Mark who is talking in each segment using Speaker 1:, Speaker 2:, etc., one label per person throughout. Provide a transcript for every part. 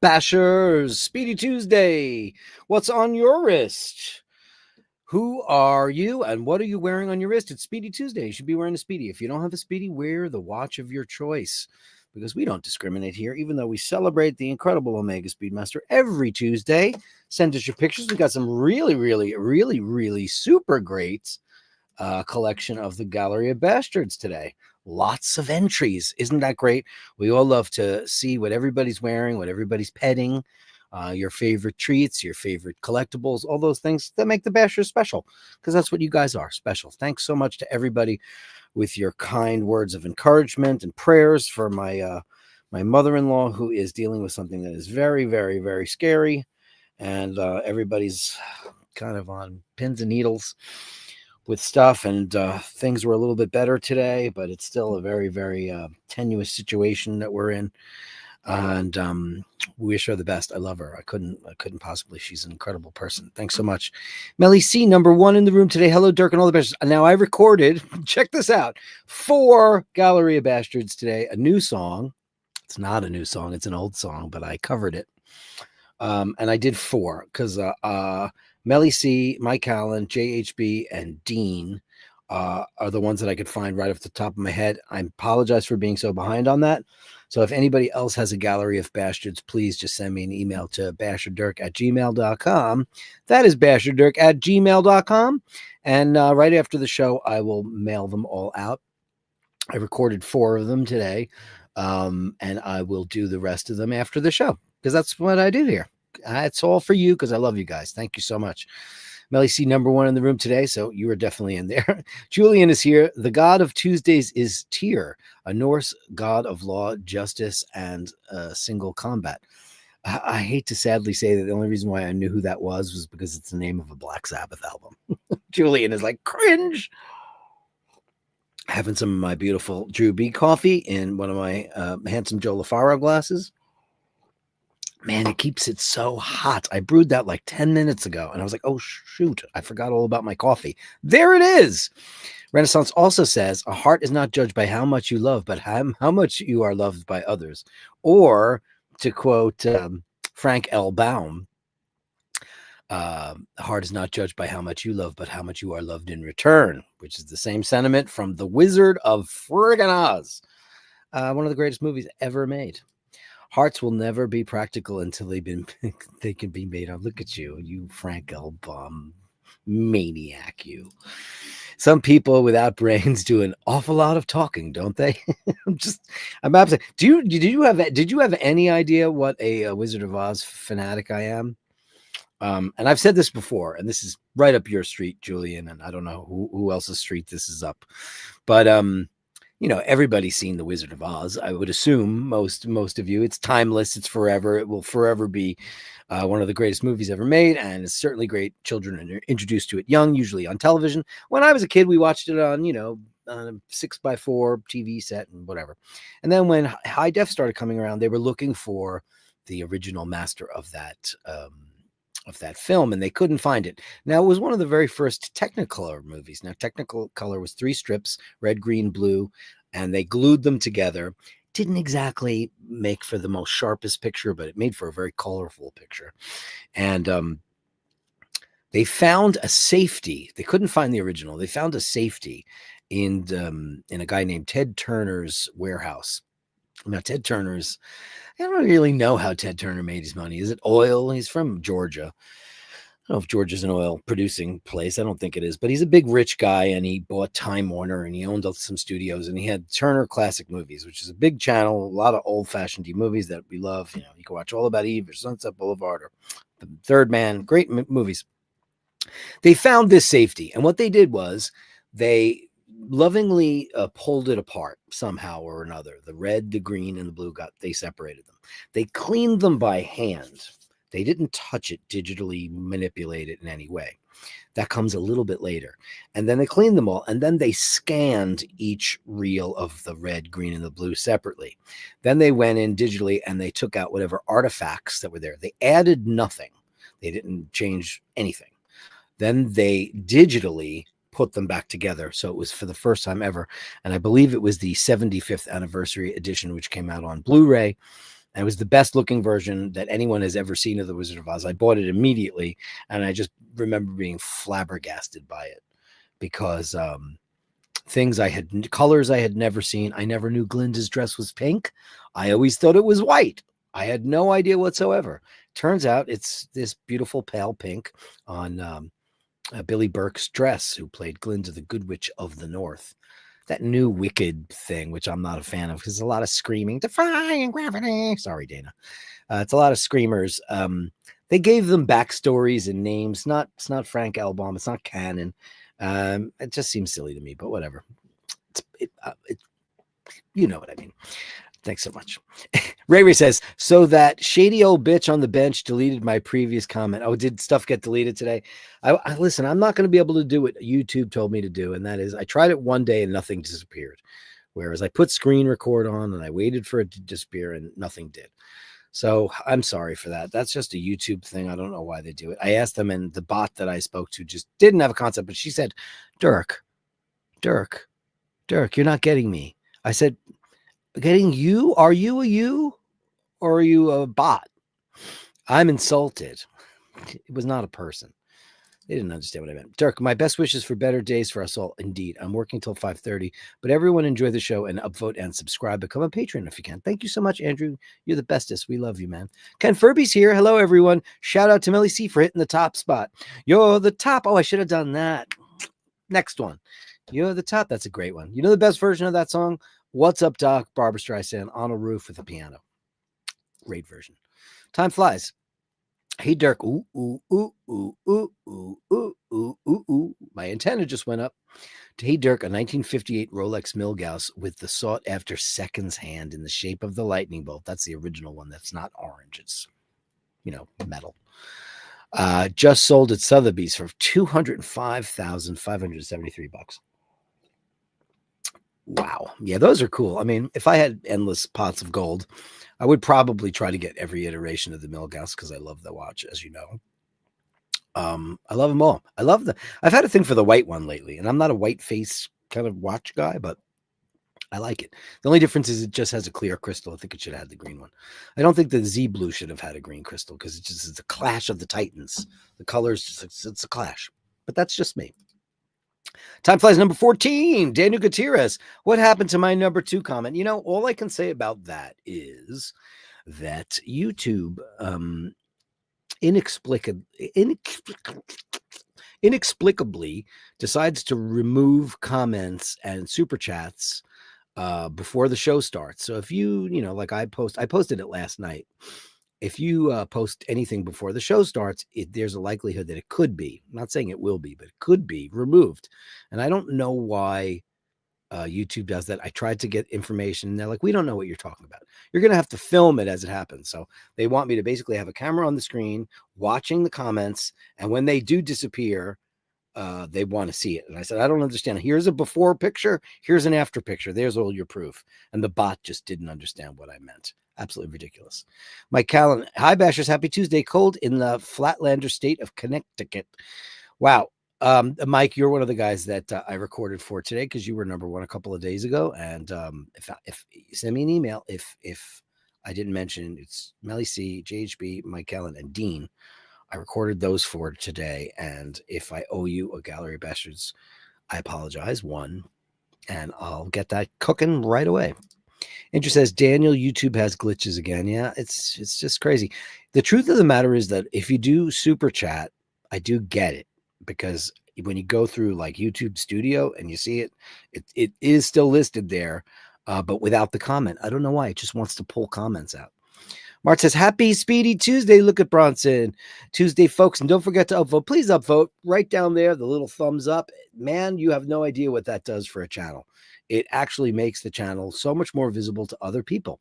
Speaker 1: Bashers, Speedy Tuesday. What's on your wrist? Who are you and what are you wearing on your wrist? It's Speedy Tuesday. You should be wearing a Speedy. If you don't have a Speedy, wear the watch of your choice because we don't discriminate here, even though we celebrate the incredible Omega Speedmaster every Tuesday. Send us your pictures. We got some really super great collection of the Gallery of Bastards today. Lots of entries. Isn't that great? We all love to see what everybody's wearing, what everybody's petting, your favorite treats, your favorite collectibles, all those things that make the Bashers special, because that's what you guys are, special. Thanks so much to everybody with your kind words of encouragement and prayers for my my mother-in-law, who is dealing with something that is very scary, and everybody's kind of on pins and needles with stuff, and things were a little bit better today, but it's still a very tenuous situation that we're in, and we wish her the best. I love her. I couldn't possibly. She's an incredible person. Thanks so much. Melly C, #1 in the room today. Hello, Dirk and all the best. Now I recorded, check this out, 4 Gallery of Bastards today, a new song. It's not a new song, it's an old song, but I covered it, and I did 4 because Melly C, Mike Allen, JHB, and Dean are the ones that I could find right off the top of my head. I apologize for being so behind on that. So if anybody else has a Gallery of Bastards, please just send me an email to basherdirk@gmail.com. That is basherdirk@gmail.com. And right after the show, I will mail them all out. I recorded 4 of them today, and I will do the rest of them after the show because that's what I do here. It's all for you because I love you guys. Thank you so much. Melly C, #1 in the room today, so you are definitely in there. Julian is here. The god of Tuesdays is Tyr, a Norse god of law, justice, and single combat. I hate to sadly say that the only reason why I knew who that was because it's the name of a Black Sabbath album. Julian is like, cringe. Having some of my beautiful Drew B coffee in one of my handsome Joe LaFaro glasses. Man, it keeps it so hot. I brewed that like 10 minutes ago, and I was like, oh, shoot, I forgot all about my coffee. There it is. Renaissance also says, a heart is not judged by how much you love, but how much you are loved by others. Or, to quote Frank L. Baum, a heart is not judged by how much you love, but how much you are loved in return, which is the same sentiment from The Wizard of Friggin' Oz, one of the greatest movies ever made. Hearts will never be practical until they can be made on. Look at you, you Frank L. Baum maniac, you. Some people without brains do an awful lot of talking, don't they? I'm absolutely. Did you have any idea what a Wizard of Oz fanatic I am? And I've said this before, and this is right up your street, Julian, and I don't know who else's street this is up, but you know, everybody's seen The Wizard of Oz. I would assume most of you. It's timeless. It's forever. It will forever be one of the greatest movies ever made, and it's certainly great. Children are introduced to it young, usually on television. When I was a kid, we watched it on, on a 6x4 TV set and whatever. And then when high def started coming around, they were looking for the original master of that film, and they couldn't find it. Now, it was one of the very first Technicolor movies. Now, Technicolor was 3 strips, red, green, blue, and they glued them together. Didn't exactly make for the most sharpest picture, but it made for a very colorful picture. And they found a safety. They couldn't find the original. They found a safety in a guy named Ted Turner's warehouse. Now, Ted Turner's, I don't really know how Ted Turner made his money. Is it oil? He's from Georgia. I don't know if Georgia's an oil producing place. I don't think it is, but he's a big rich guy, and he bought Time Warner, and he owned some studios, and he had Turner Classic Movies, which is a big channel, a lot of old-fashioned movies that we love. You can watch All About Eve or Sunset Boulevard or The Third Man, great movies. They found this safety, and what they did was they lovingly pulled it apart somehow or another. The red, the green, and the blue they separated them. They cleaned them by hand. They didn't touch it, digitally manipulate it in any way. That comes a little bit later. And then they cleaned them all, and then they scanned each reel of the red, green, and the blue separately. Then they went in digitally and they took out whatever artifacts that were there. They added nothing. They didn't change anything. Then they digitally put them back together. So it was for the first time ever. And I believe it was the 75th anniversary edition, which came out on Blu-ray. And it was the best looking version that anyone has ever seen of The Wizard of Oz. I bought it immediately, and I just remember being flabbergasted by it because colors I had never seen. I never knew Glinda's dress was pink. I always thought it was white. I had no idea whatsoever. Turns out it's this beautiful pale pink on Billy Burke's dress, who played Glinda, the Good Witch of the North. That new Wicked thing, which I'm not a fan of, because there's a lot of screaming, defying gravity. Sorry, Dana. It's a lot of screamers. They gave them backstories and names. It's not Frank Elbaum. It's not canon. It just seems silly to me, but whatever. You know what I mean. Thanks so much. Ray says, so that shady old bitch on the bench deleted my previous comment. Oh, did stuff get deleted today? I listen, I'm not going to be able to do what YouTube told me to do. And that is, I tried it one day and nothing disappeared. Whereas I put screen record on and I waited for it to disappear and nothing did. So I'm sorry for that. That's just a YouTube thing. I don't know why they do it. I asked them, and the bot that I spoke to just didn't have a concept, but she said, Dirk, you're not getting me. I said, getting you? Are you a you? Or are you a bot? I'm insulted. It was not a person. They didn't understand what I meant. Dirk, my best wishes for better days for us all. Indeed. I'm working till 5:30, but everyone enjoy the show and upvote and subscribe. Become a patron if you can. Thank you so much, Andrew. You're the bestest. We love you, man. Ken Furby's here. Hello, everyone. Shout out to Millie C for hitting the top spot. You're the top. Oh, I should have done that. Next one. You're the top. That's a great one. You know the best version of that song? What's Up, Doc? Barbra Streisand on a roof with a piano. Great version. Time flies. Hey, Dirk. Ooh, ooh, ooh, ooh, ooh, ooh, ooh, ooh, ooh, ooh. My antenna just went up. Hey, Dirk, a 1958 Rolex Milgauss with the sought-after seconds hand in the shape of the lightning bolt. That's the original one. That's not orange. It's, metal. Just sold at Sotheby's for $205,573. Wow. Yeah, those are cool. I mean, if I had endless pots of gold, I would probably try to get every iteration of the Milgauss because I love the watch, as you know. I love them all. I've had a thing for the white one lately, and I'm not a white face kind of watch guy, but I like it. The only difference is it just has a clear crystal. I think it should have had the green one. I don't think the Z Blue should have had a green crystal because it's a clash of the Titans. The colors, it's a clash. But that's just me. Time flies. Number 14, Daniel Gutierrez. What happened to my number 2 comment? All I can say about that is that YouTube inexplicably decides to remove comments and super chats before the show starts. So if you, like I posted it last night. If you post anything before the show starts, there's a likelihood that it could be, I'm not saying it will be, but it could be removed. And I don't know why YouTube does that. I tried to get information, and they're like, we don't know what you're talking about. You're going to have to film it as it happens. So they want me to basically have a camera on the screen watching the comments. And when they do disappear, they want to see it. And I said, I don't understand. Here's a before picture. Here's an after picture. There's all your proof. And the bot just didn't understand what I meant. Absolutely ridiculous. Mike Callan, hi Bashers, happy Tuesday. Cold in the Flatlander state of Connecticut. Wow. Mike, you're one of the guys that I recorded for today because you were number 1 a couple of days ago. And if you send me an email, if I didn't mention, it's Melly C, JHB, Mike Callan, and Dean. I recorded those for today. And if I owe you a Gallery of Bashtards, I apologize. 1, and I'll get that cooking right away. Andrew says, Daniel, YouTube has glitches again. Yeah, it's just crazy. The truth of the matter is that if you do super chat, I do get it, because when you go through like YouTube Studio and you see it is still listed there, but without the comment. I don't know why. It just wants to pull comments out. Mark says, happy Speedy Tuesday. Look at Bronson. Tuesday, folks. And don't forget to upvote. Please upvote right down there. The little thumbs up. Man, you have no idea what that does for a channel. It actually makes the channel so much more visible to other people.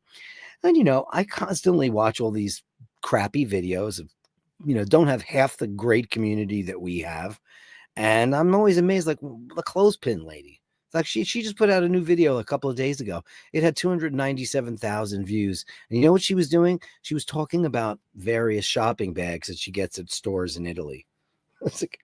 Speaker 1: And, I constantly watch all these crappy videos of, don't have half the great community that we have. And I'm always amazed, like the clothespin lady. It's like she just put out a new video a couple of days ago. It had 297,000 views. And you know what she was doing? She was talking about various shopping bags that she gets at stores in Italy. It's like,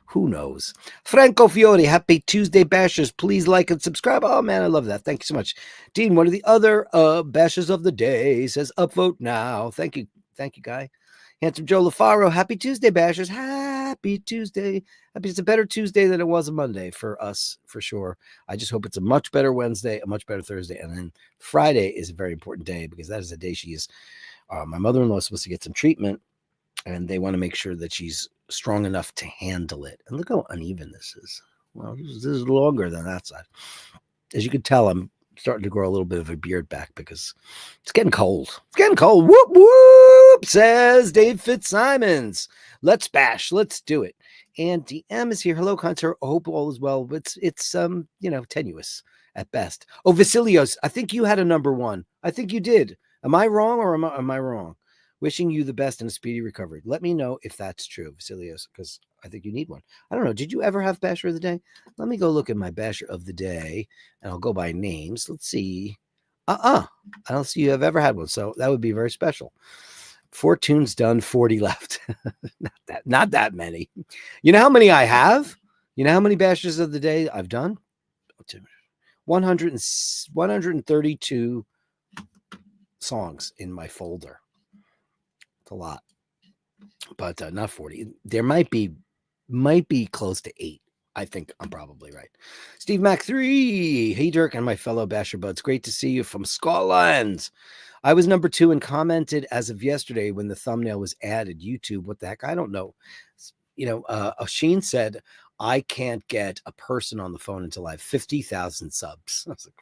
Speaker 1: Who knows? Franco Fiore, happy Tuesday, Bashers. Please like and subscribe. Oh, man, I love that. Thank you so much. Dean, one of the other Bashers of the day says, upvote now. Thank you. Thank you, Guy. Handsome Joe LaFaro, happy Tuesday, Bashers. Happy Tuesday. It's a better Tuesday than it was a Monday for us, for sure. I just hope it's a much better Wednesday, a much better Thursday. And then Friday is a very important day because that is a day she is, my mother-in-law is supposed to get some treatment, and they want to make sure that she's strong enough to handle it. And look how uneven this is. Well, this is longer than that side. As you can tell, I'm starting to grow a little bit of a beard back because it's getting cold. It's getting cold. Whoop, whoop, says Dave Fitzsimons. Let's bash. Let's do it. And DM is here. Hello, Conter. Hope all is well. It's tenuous at best. Oh, Vasilios, I think you had a number one. I think you did. Am I wrong or am I wrong? Wishing you the best and a speedy recovery. Let me know if that's true, Vasilios, because I think you need one. I don't know. Did you ever have Basher of the Day? Let me go look at my Basher of the Day, and I'll go by names. Let's see. I don't see you have ever had one, so that would be very special. 4 tunes done, 40 left. Not that many. You know how many I have? You know how many Bashers of the Day I've done? 132 songs in my folder. A lot, but not 40. There might be close to 8. I think I'm probably right. Steve Mac 3, hey Dirk and my fellow Basher buds, great to see you from Scotland. I was number 2 and commented as of yesterday when the thumbnail was added. YouTube, what the heck? I don't know. Sheen said I can't get a person on the phone until I have 50,000 subs. I was like,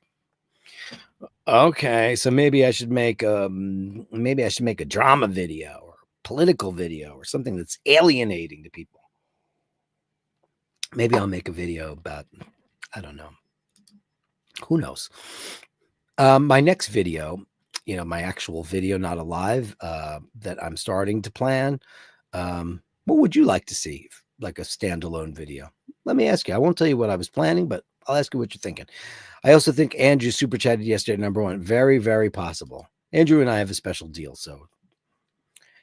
Speaker 1: okay, so maybe I should make a drama video or political video or something that's alienating to people. Maybe I'll make a video about, I don't know. Who knows? My next video, my actual video, not a live, that I'm starting to plan. What would you like to see? Like a standalone video? Let me ask you. I won't tell you what I was planning, but I'll ask you what you're thinking. I also think Andrew super chatted yesterday, number 1. Very, very possible. Andrew and I have a special deal. So,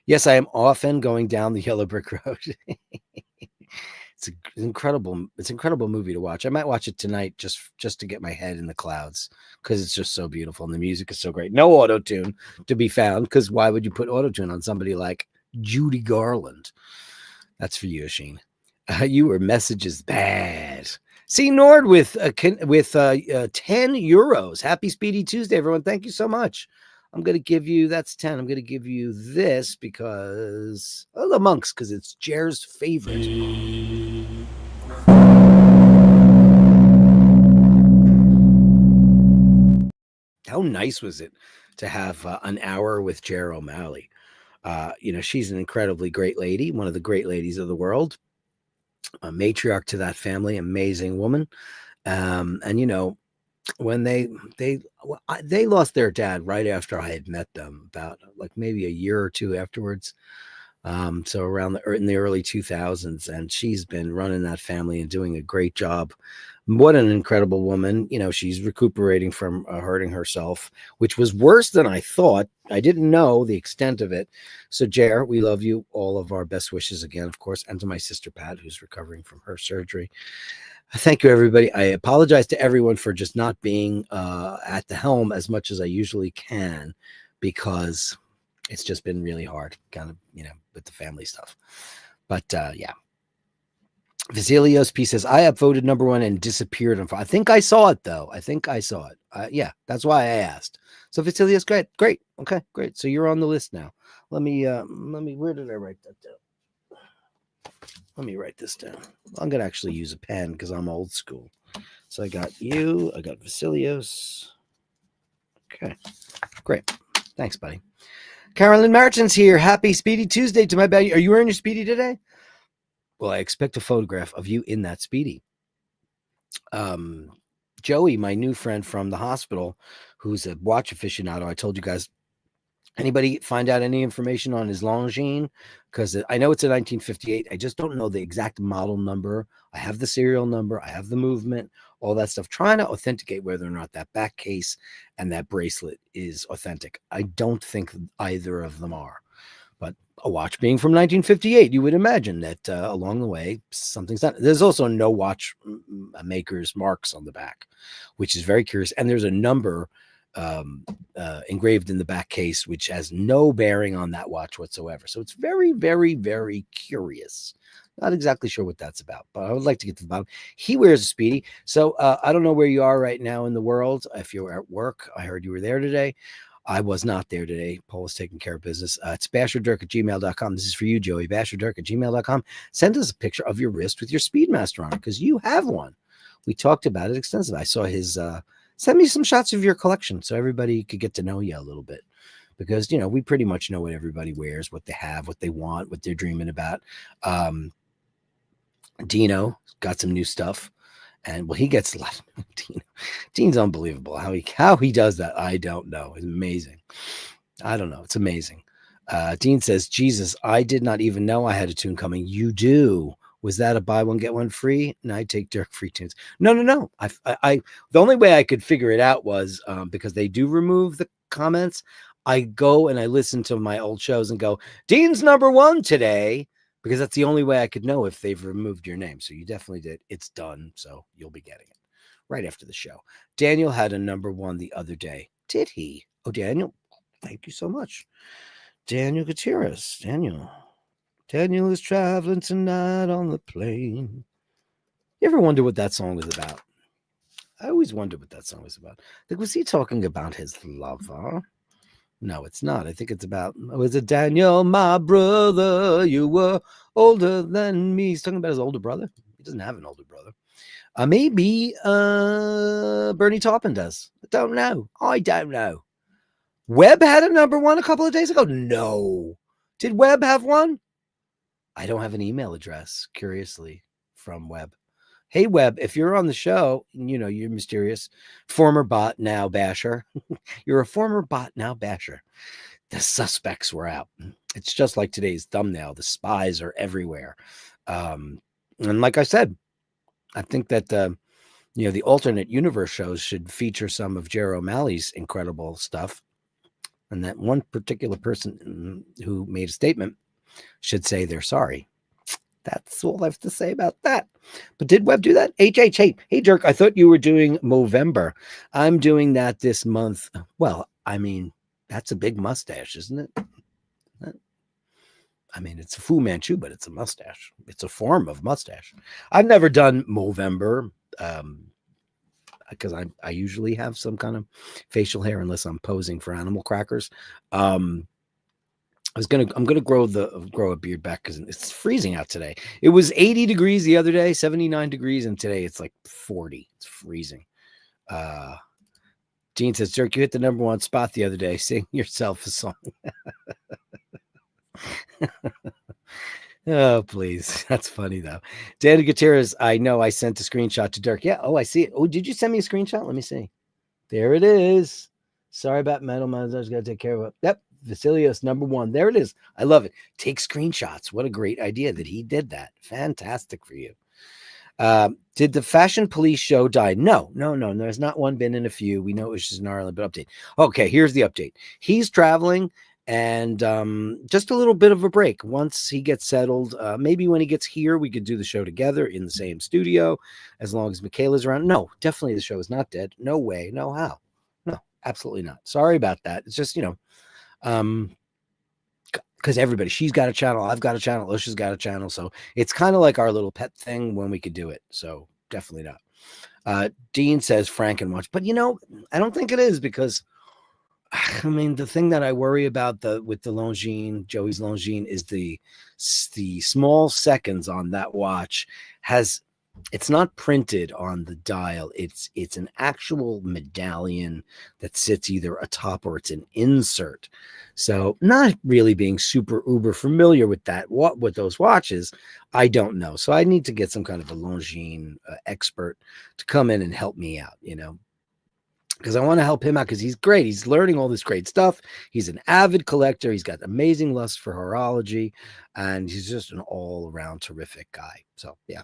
Speaker 1: yes, I am often going down the yellow brick road. It's an incredible movie to watch. I might watch it tonight just to get my head in the clouds because it's just so beautiful and the music is so great. No auto-tune to be found, because why would you put auto-tune on somebody like Judy Garland? That's for you, Asheen. You were messages bad. See Nord with 10 euros. Happy Speedy Tuesday, everyone. Thank you so much. I'm going to give you, that's 10. I'm going to give you this because, the monks, because it's Jer's favorite. How nice was it to have an hour with Jer O'Malley? She's an incredibly great lady, one of the great ladies of the world, a matriarch to that family, amazing woman. When they lost their dad right after I had met them, about like maybe a year or two afterwards. So around in the early 2000s, and she's been running that family and doing a great job. What an incredible woman. She's recuperating from hurting herself, which was worse than I thought. I didn't know the extent of it. So Jer, we love you. All of our best wishes again, of course, and to my sister Pat, who's recovering from her surgery. Thank you, everybody. I apologize to everyone for just not being at the helm as much as I usually can, because it's just been really hard, kind of, with the family stuff. But yeah. Vasilios P says, I upvoted number 1 and disappeared. I think I saw it, though. Yeah, that's why I asked. So Vasilios, great. Okay, great. So you're on the list now. Let me, where did I write that down? Let me write this down. I'm going to actually use a pen because I'm old school. So I got you. I got Vasilios. Okay, great. Thanks, buddy. Carolyn Martin's here. Happy Speedy Tuesday to my buddy. Are you wearing your Speedy today? Well, I expect a photograph of you in that Speedy. Joey, my new friend from the hospital, who's a watch aficionado, I told you guys, anybody find out any information on his Longines? Because I know it's a 1958. I just don't know the exact model number. I have the serial number. I have the movement, all that stuff. Trying to authenticate whether or not that back case and that bracelet is authentic. I don't think either of them are. But A watch being from 1958, you would imagine that along the way, something's done. There's also no watch maker's marks on the back, which is very curious. And there's a number engraved in the back case, which has no bearing on that watch whatsoever. So it's very, very, very curious. Not exactly sure what that's about, but I would like to get to the bottom. He wears a Speedy. So I don't know where you are right now in the world. If you're at work, I heard you were there today. I was not there today. Paul was taking care of business. It's basherdirk@gmail.com. This is for you, Joey. Basherdirk@gmail.com. Send us a picture of your wrist with your Speedmaster on it, because you have one. We talked about it extensively. I saw his, send me some shots of your collection so everybody could get to know you a little bit. Because, you know, we pretty much know what everybody wears, what they have, what they want, what they're dreaming about. Dino got some new stuff. And well, he gets a lot. Dean's unbelievable. How he does that, I don't know. It's amazing. I don't know. It's amazing. Dean says, Jesus, I did not even know I had a tune coming. You do. Was that a buy one, get one free? No, I take Dirk free tunes. No. The only way I could figure it out was because they do remove the comments. I go and I listen to my old shows and go, Dean's number one today. Because that's the only way I could know if they've removed your name. So you definitely did. It's done. So you'll be getting it right after the show. Daniel had a number one the other day. Did he? Oh, Daniel, thank you so much. Daniel Gutierrez. Daniel is traveling tonight on the plane. You ever wonder what that song was about? I always wonder what that song was about. Like, was he talking about his lover? No, it's not. I think it's about, was it Daniel, my brother? You were older than me. He's talking about his older brother. He doesn't have an older brother. Maybe Bernie Taupin does. I don't know. Webb had a number one a couple of days ago. No. Did Webb have one? I don't have an email address, curiously, from Webb. Hey, Webb, if you're on the show, you know, you're mysterious. Former bot, now basher. You're a former bot, now basher. The suspects were out. It's just like today's thumbnail. The spies are everywhere. And like I said, I think that, you know, the alternate universe shows should feature some of Jerry O'Malley's incredible stuff. And that one particular person who made a statement should say they're sorry. That's all I have to say about that. But did Webb do that? Hey, Dirk, I thought you were doing Movember. I'm doing that this month. Well, I mean, that's a big mustache, isn't it? I mean, it's a Fu Manchu, but it's a mustache. It's a form of mustache. I've never done Movember because I usually have some kind of facial hair unless I'm posing for animal crackers. I'm gonna grow a beard back because it's freezing out today. It was 80 degrees the other day, 79 degrees, and today it's like 40. It's freezing. Gene says, Dirk, you hit the number one spot the other day. Sing yourself a song. Oh, please. That's funny though. Danny Gutierrez, I know I sent a screenshot to Dirk. Yeah. Oh, I see it. Oh, did you send me a screenshot? Let me see. There it is. Sorry about Metal Minds. I was going to take care of it. Yep. Vasilios number one. There it is. I love it. Take screenshots. What a great idea that he did that. Fantastic for you. Did the Fashion Police show die? No. There's not one, been in a few. We know it was just an Ireland, but update. Okay, here's the update. He's traveling and just a little bit of a break. Once he gets settled, maybe when he gets here, we could do the show together in the same studio as long as Michaela's around. No, definitely the show is not dead. No way. No how. No, absolutely not. Sorry about that. It's just, you know, because everybody, she's got a channel, I've got a channel, Osha's got a channel, so it's kind of like our little pet thing when we could do it. So definitely not. Dean says Frank and watch, but you know, I don't think it is, because I mean, the thing that I worry about with the Longines, Joey's Longines, is the small seconds on that watch it's not printed on the dial. It's an actual medallion that sits either atop or it's an insert. So not really being super uber familiar with that, with those watches, I don't know. So I need to get some kind of a Longines expert to come in and help me out, you know, because I want to help him out because he's great. He's learning all this great stuff. He's an avid collector. He's got amazing lust for horology, and he's just an all-around terrific guy. So yeah.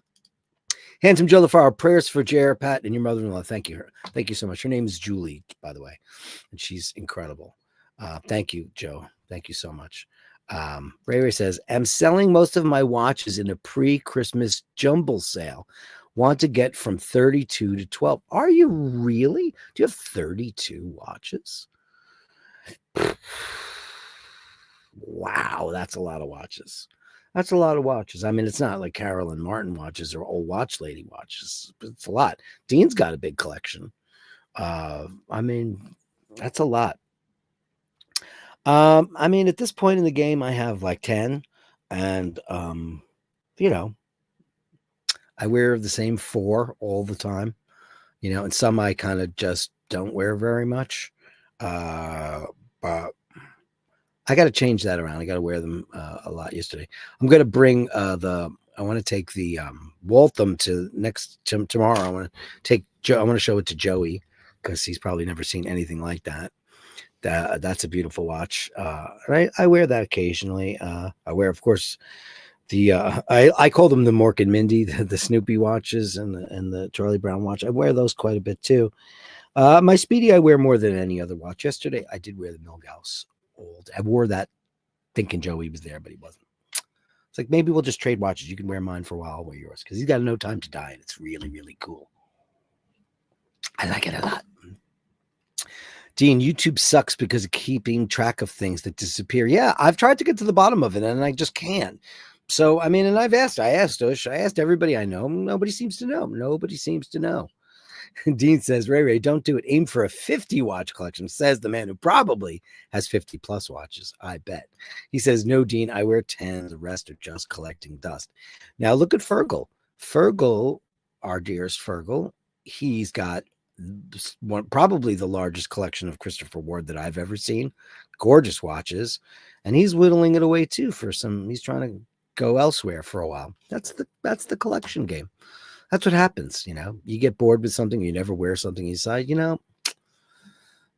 Speaker 1: Handsome Joe LaFaro, prayers for Jer, Pat, and your mother-in-law. Thank you. Thank you so much. Her name is Julie, by the way, and she's incredible. Thank you, Joe. Thank you so much. Ray Ray says, I'm selling most of my watches in a pre-Christmas jumble sale. Want to get from 32 to 12. Are you really? Do you have 32 watches? Wow, that's a lot of watches. That's a lot of watches. I mean, it's not like Carolyn Martin watches or old watch lady watches, but it's a lot. Dean's got a big collection. I mean, that's a lot. I mean, at this point in the game, I have like 10, and you know, I wear the same 4 all the time, and some I kind of just don't wear very much. But I got to change that around. I got to wear them a lot yesterday. I'm going to bring I want to take the Waltham to tomorrow. I want to show it to Joey because he's probably never seen anything like that. That's a beautiful watch. And I wear that occasionally. I wear, of course, the I call them the Mork and Mindy, the Snoopy watches and the Charlie Brown watch. I wear those quite a bit too. My Speedy I wear more than any other watch. Yesterday I did wear the Milgauss old. I wore that thinking Joey was there, but he wasn't. It's like, maybe we'll just trade watches. You can wear mine for a while. I'll wear yours because he's got no time to die, and it's really, really cool. I like it a lot. Dean, YouTube sucks because of keeping track of things that disappear. Yeah, I've tried to get to the bottom of it, and I just can't. So, I mean, and I asked Ush, I asked everybody I know. Nobody seems to know. Nobody seems to know. Dean says, Ray, don't do it. Aim for a 50 watch collection, says the man who probably has 50 plus watches. I bet. He says, no, Dean, I wear 10. The rest are just collecting dust. Now look at Fergal. Fergal, our dearest Fergal, he's got probably the largest collection of Christopher Ward that I've ever seen. Gorgeous watches. And he's whittling it away too he's trying to go elsewhere for a while. That's the collection game. That's what happens, You get bored with something, you never wear something, you decide,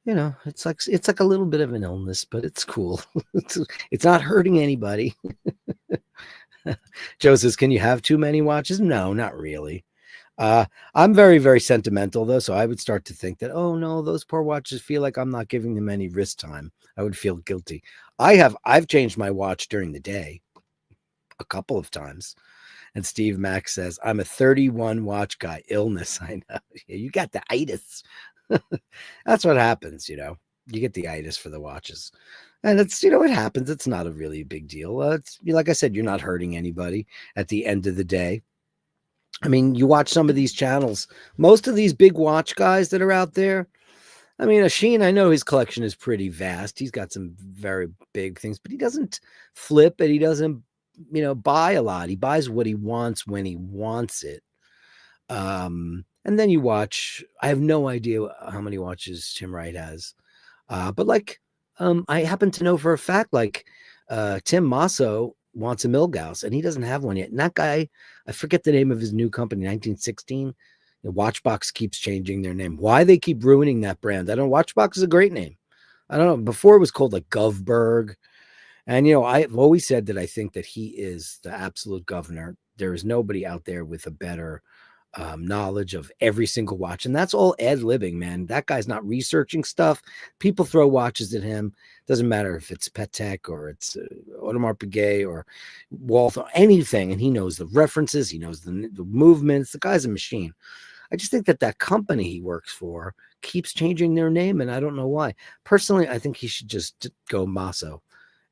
Speaker 1: it's like a little bit of an illness, but it's cool. It's not hurting anybody. Joe says, can you have too many watches? No, not really. I'm very, very sentimental though, so I would start to think that, oh no, those poor watches feel like I'm not giving them any wrist time. I would feel guilty. I've changed my watch during the day a couple of times. And Steve Max says, I'm a 31 watch guy. Illness, I know. Yeah, you got the itis. That's what happens, You get the itis for the watches. And it's, it happens. It's not a really big deal. It's like I said, you're not hurting anybody at the end of the day. I mean, you watch some of these channels. Most of these big watch guys that are out there, I mean, Asheen, I know his collection is pretty vast. He's got some very big things, but he doesn't flip it. He doesn't buy a lot. He buys what he wants when he wants it. And then you watch, I have no idea how many watches Tim Wright has. But I happen to know for a fact, Tim Masso wants a Milgauss and he doesn't have one yet. And that guy, I forget the name of his new company, 1916. Watchbox keeps changing their name. Why they keep ruining that brand? I don't know. Watchbox is a great name. I don't know. Before it was called Govberg. And, I've always said that I think that he is the absolute governor. There is nobody out there with a better knowledge of every single watch. And that's all ad-libbing, man. That guy's not researching stuff. People throw watches at him. Doesn't matter if it's Patek or it's Audemars Piguet or Walther, or anything. And he knows the references. He knows the movements. The guy's a machine. I just think that company he works for keeps changing their name. And I don't know why. Personally, I think he should just go Masso.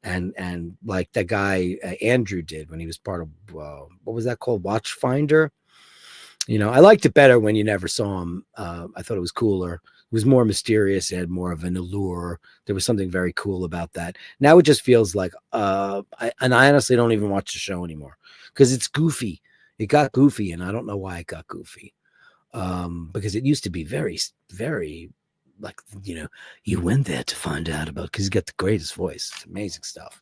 Speaker 1: And like that guy Andrew did when he was part of what was that called, Watchfinder. I liked it better when you never saw him. I thought it was cooler. It was more mysterious. It had more of an allure. There was something very cool about that. Now it just feels like I honestly don't even watch the show anymore because it's goofy. It got goofy, and I don't know why it got goofy. Because it used to be very, very you went there to find out about, because he's got the greatest voice. It's amazing stuff,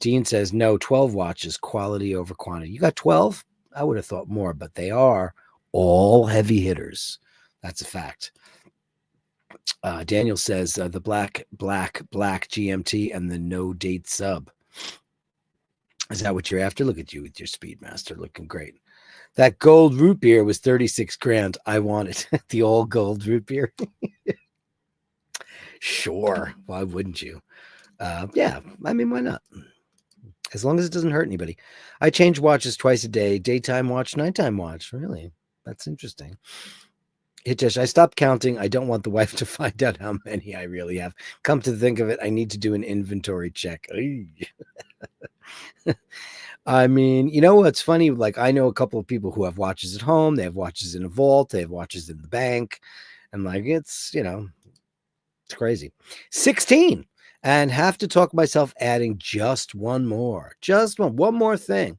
Speaker 1: Dean says, no, 12 watches, quality over quantity. You got 12? I would have thought more, but they are all heavy hitters. That's a fact. Daniel says the black GMT and the no date sub. Is that what you're after? Look at you with your Speedmaster looking great. That gold root beer was 36 grand. I want it. The old gold root beer. Sure. Why wouldn't you? Yeah, I mean, why not? As long as it doesn't hurt anybody. I change watches twice a day, daytime watch, nighttime watch. Really? That's interesting. Hitesh, I stopped counting. I don't want the wife to find out how many I really have. Come to think of it, I need to do an inventory check. I mean, you know what's funny? Like, I know a couple of people who have watches at home. They have watches in a vault. They have watches in the bank. And like, it's, it's crazy. 16. And have to talk myself adding just one more, one more thing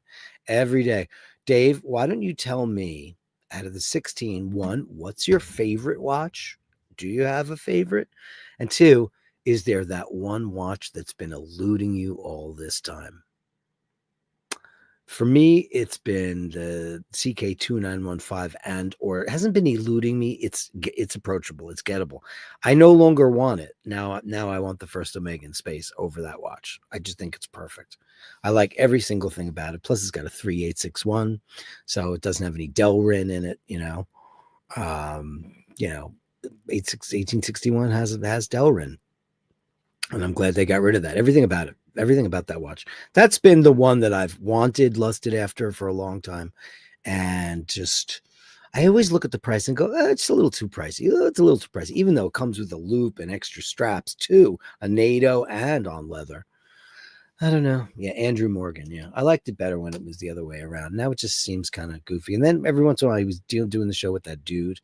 Speaker 1: every day. Dave, why don't you tell me out of the 16, one, what's your favorite watch? Do you have a favorite? And two, is there that one watch that's been eluding you all this time? For me, it's been the CK2915, or it hasn't been eluding me. It's approachable. It's gettable. I no longer want it. Now I want the First Omega in space over that watch. I just think it's perfect. I like every single thing about it. Plus, it's got a 3861, so it doesn't have any Delrin in it. 1861 has Delrin, and I'm glad they got rid of that. Everything about it. Everything about that watch. That's been the one that I've wanted, lusted after for a long time. And just, I always look at the price and go, it's a little too pricey. It's a little too pricey, even though it comes with a loop and extra straps too, a NATO and on leather. I don't know. Yeah, Andrew Morgan. Yeah, I liked it better when it was the other way around. Now it just seems kind of goofy. And then every once in a while, he was doing the show with that dude.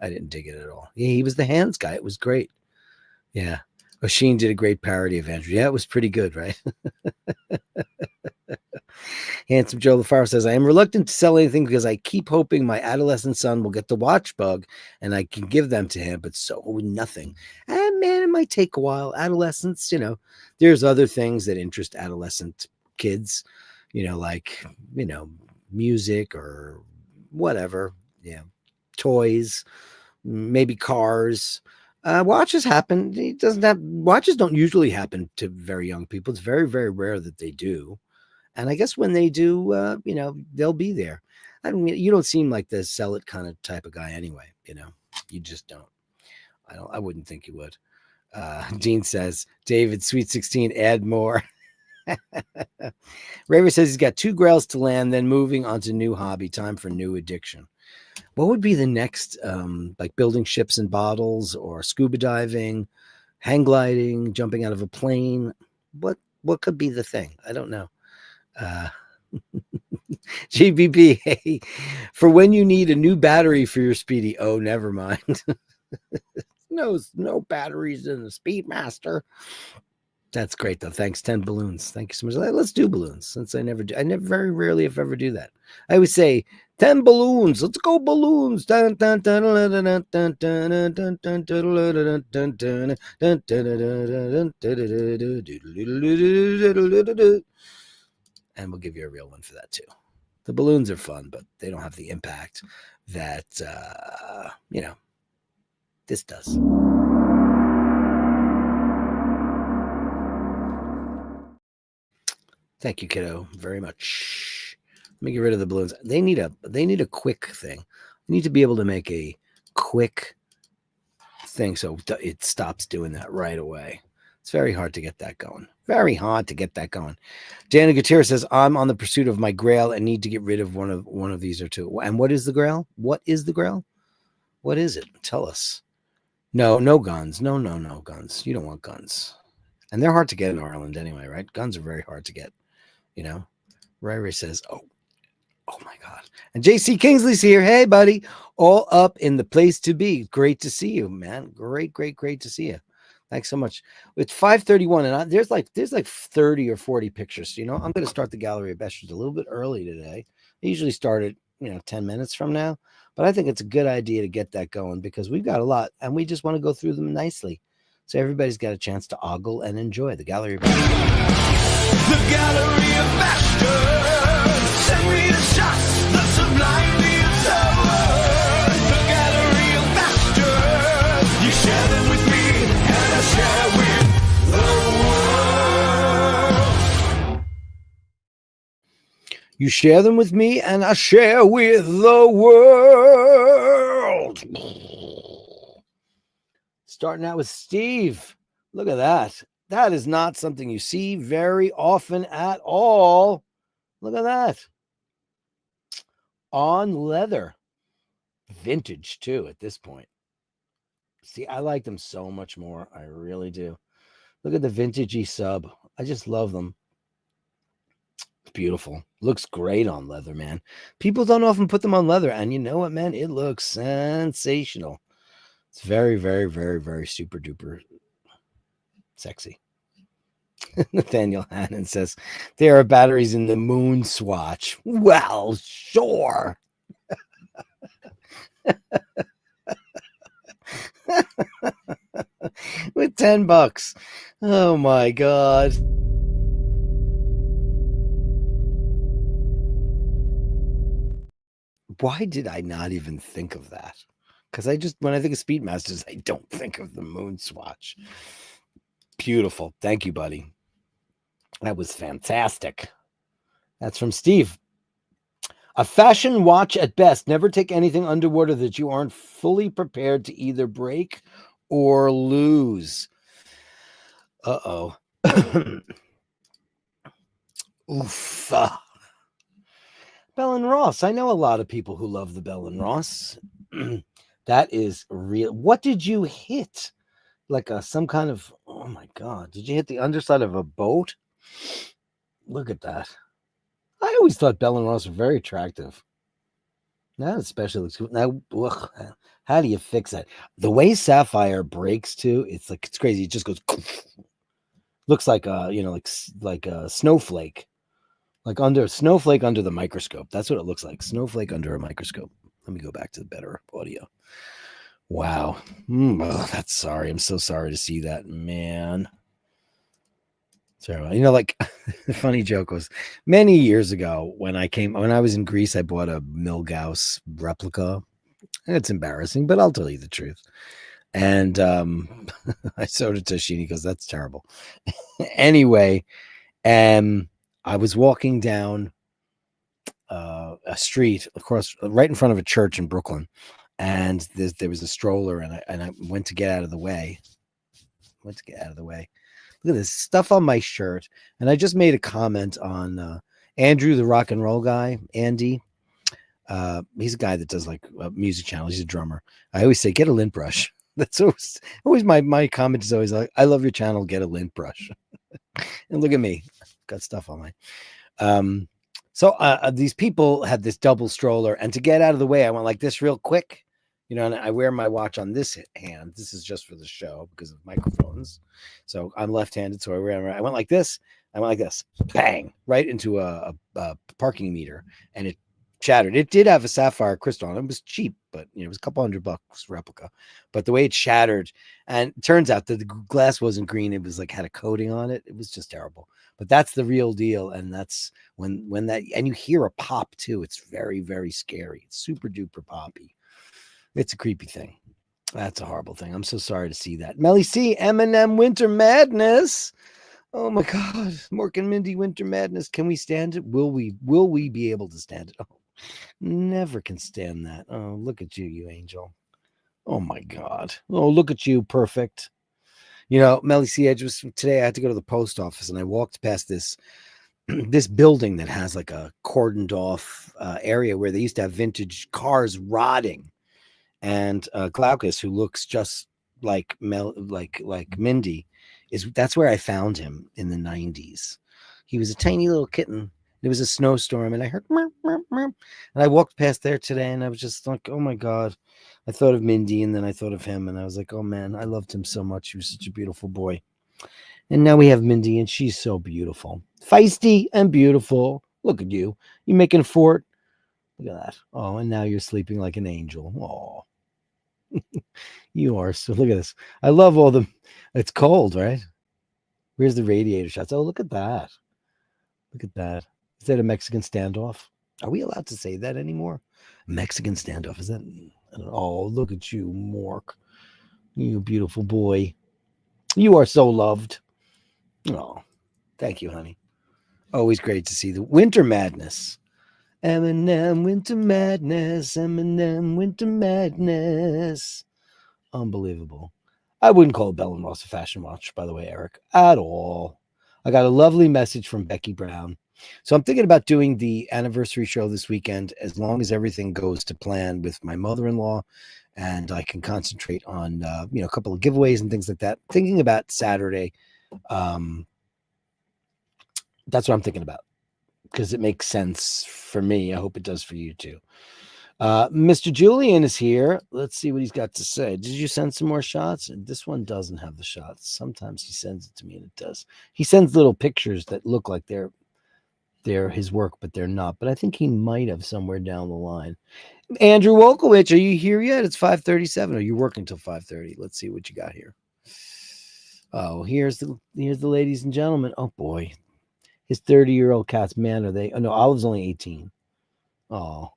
Speaker 1: I didn't dig it at all. Yeah, he was the hands guy. It was great. Yeah. O'Sheen did a great parody of Andrew. Yeah, it was pretty good, right? Handsome Joe LaFaro says, I am reluctant to sell anything because I keep hoping my adolescent son will get the watch bug and I can give them to him, but so nothing. And man, it might take a while. Adolescents, there's other things that interest adolescent kids, like, music or whatever, toys, maybe cars. Watches happen. It doesn't have watches don't usually happen to very young people. It's very, very rare that they do. And I guess when they do, they'll be there. I mean, you don't seem like the sell it kind of type of guy anyway. You just don't. I wouldn't think you would. Dean says, David, Sweet 16, add more. Raver says he's got 2 grails to land, then moving on to new hobby. Time for new addiction. What would be the next, like building ships and bottles or scuba diving, hang gliding, jumping out of a plane? What could be the thing? I don't know. GBB, hey, for when you need a new battery for your Speedy. Oh, never mind. No batteries in the Speedmaster. That's great though. Thanks. 10 balloons. Thank you so much. Let's do balloons, since I never very rarely if ever do that. I always say 10 balloons. Let's go balloons. And we'll give you a real one for that too. The balloons are fun, but they don't have the impact that this does. Thank you, kiddo, very much. Let me get rid of the balloons. They need a quick thing. You need to be able to make a quick thing so it stops doing that right away. It's very hard to get that going. Very hard to get that going. Dana Gutierrez says, I'm on the pursuit of my grail and need to get rid of one of these or two. And what is the grail? What is the grail? What is it? Tell us. No guns. No guns. You don't want guns. And they're hard to get in Ireland anyway, right? Guns are very hard to get. Ray says, oh my God. And JC Kingsley's here. Hey, buddy. All up in the place to be. Great to see you, man. Great to see you. Thanks so much. It's 5:31, and there's like 30 or 40 pictures. I'm going to start the Gallery of Bashtards a little bit early today. I usually start at 10 minutes from now, but I think it's a good idea to get that going because we've got a lot, and we just want to go through them nicely, so everybody's got a chance to ogle and enjoy the Gallery of Bashtards.
Speaker 2: The Gallery of Bashtards. Send me the shots, the sublime, the absurd. The Gallery of Bashtards. You share them with me, and I share with the world.
Speaker 1: You share them with me, and I share with the world. Starting out with Steve. Look at that. That is not something you see very often at all. Look at that. On leather. Vintage, too, at this point. See, I like them so much more. I really do. Look at the vintagey sub. I just love them. Beautiful. Looks great on leather, man. People don't often put them on leather. And you know what, man? It looks sensational. It's very, very, very, very super duper sexy. Nathaniel Hannon says, there are batteries in the moon swatch. Well, sure. With $10. Oh my God. Why did I not even think of that? Because when I think of Speedmasters, I don't think of the moon swatch. Beautiful. Thank you, buddy. That was fantastic. That's from Steve. A fashion watch at best. Never take anything underwater that you aren't fully prepared to either break or lose. Uh-oh. Oof. Bell and Ross. I know a lot of people who love the Bell and Ross. That is real. What did you hit? Like some kind of, oh my God. Did you hit the underside of a boat? Look at that. I always thought Bell and Ross were very attractive. That especially looks good. Now, ugh, how do you fix that? The way Sapphire breaks too, it's crazy. It just goes. Looks like like a snowflake, like a snowflake under the microscope. That's what it looks like. Snowflake under a microscope. Let me go back to the better audio. Wow. That's sorry. I'm so sorry to see that, man. Sorry. Like the funny joke was many years ago when I was in Greece, I bought a Milgauss replica. And it's embarrassing, but I'll tell you the truth. And I showed it to Sheeny because that's terrible. Anyway, I was walking down a street right in front of a church in Brooklyn, and there was a stroller, and I went to get out of the way. Look at this stuff on my shirt, and I just made a comment on Andrew, the rock and roll guy, Andy. He's a guy that does like music channels. He's a drummer. I always say, get a lint brush. That's always my comment is always like, I love your channel. Get a lint brush. And look at me, got stuff on my. So these people had this double stroller, and to get out of the way, I went like this real quick, and I wear my watch on this hand. This is just for the show because of microphones. So I'm left-handed, so I went like this. Bang, right into a parking meter, and it shattered. It did have a sapphire crystal on it. It was cheap, but it was a couple $100 replica. But the way it shattered, and it turns out that the glass wasn't green. It was had a coating on it. It was just terrible. But that's the real deal, and that's when that, and you hear a pop too. It's very, very scary. It's super duper poppy. It's a creepy thing. That's a horrible thing. I'm so sorry to see that. Melly C, Eminem Winter Madness. Oh my God, Mork and Mindy Winter Madness. Can we stand it? Will we be able to stand it? Oh, never can stand that. Oh, look at you, you angel. Oh my God. Oh, look at you, perfect. Melly C, today I had to go to the post office, and I walked past this building that has like a cordoned off area where they used to have vintage cars rotting. And Glaucus, who looks just like Mindy, that's where I found him in the 90s. He was a tiny little kitten. It was a snowstorm, and I heard meow, meow, meow. And I walked past there today, and I was just like, oh my God. I thought of Mindy, and then I thought of him, and I was like, oh man, I loved him so much. He was such a beautiful boy. And now we have Mindy, and she's so beautiful. Feisty and beautiful. Look at you. You making a fort. Look at that. Oh, and now you're sleeping like an angel. Oh, you are. So look at this. I love all the, it's cold, right? Where's the radiator shots? Oh, look at that. Look at that. Is that a Mexican standoff? Are we allowed to say that anymore? Mexican standoff. Is that? Oh, look at you, Mork. You beautiful boy. You are so loved. Oh, thank you, honey. Always great to see the Winter Madness. Eminem Winter Madness. Eminem Winter Madness. Unbelievable. I wouldn't call Bell and Ross a fashion watch, by the way, Eric, at all. I got a lovely message from Becky Brown. So I'm thinking about doing the anniversary show this weekend, as long as everything goes to plan with my mother-in-law, and I can concentrate on a couple of giveaways and things like that. Thinking about Saturday, that's what I'm thinking about, because it makes sense for me. I hope it does for you too. Mr. Julian is here. Let's see what he's got to say. Did you send some more shots? This one doesn't have the shots. Sometimes he sends it to me and it does. He sends little pictures that look like they're his work, but they're not. But I think he might have somewhere down the line. Andrew Wolkowicz, are you here yet? It's 5:37. Are you working till 5:30? Let's see what you got here. Oh, here's the ladies and gentlemen. Oh boy, his 30-year-old cats. Man, are they? Oh no, Olive's only 18. Oh,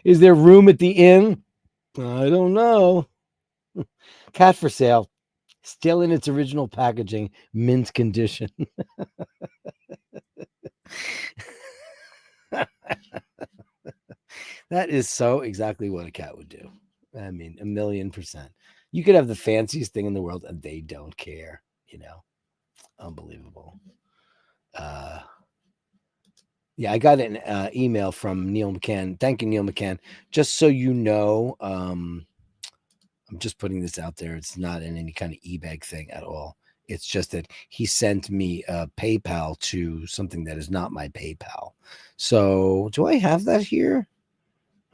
Speaker 1: Is there room at the inn? I don't know. Cat for sale, still in its original packaging, mint condition. That is so exactly what a cat would do. I mean, 1,000,000%. You could have the fanciest thing in the world and they don't care, Unbelievable. Yeah, I got an email from Neil McCann. Thank you, Neil McCann. Just so you know, I'm just putting this out there. It's not in any kind of eBay thing at all. It's just that he sent me a PayPal to something that is not my PayPal. So do I have that here?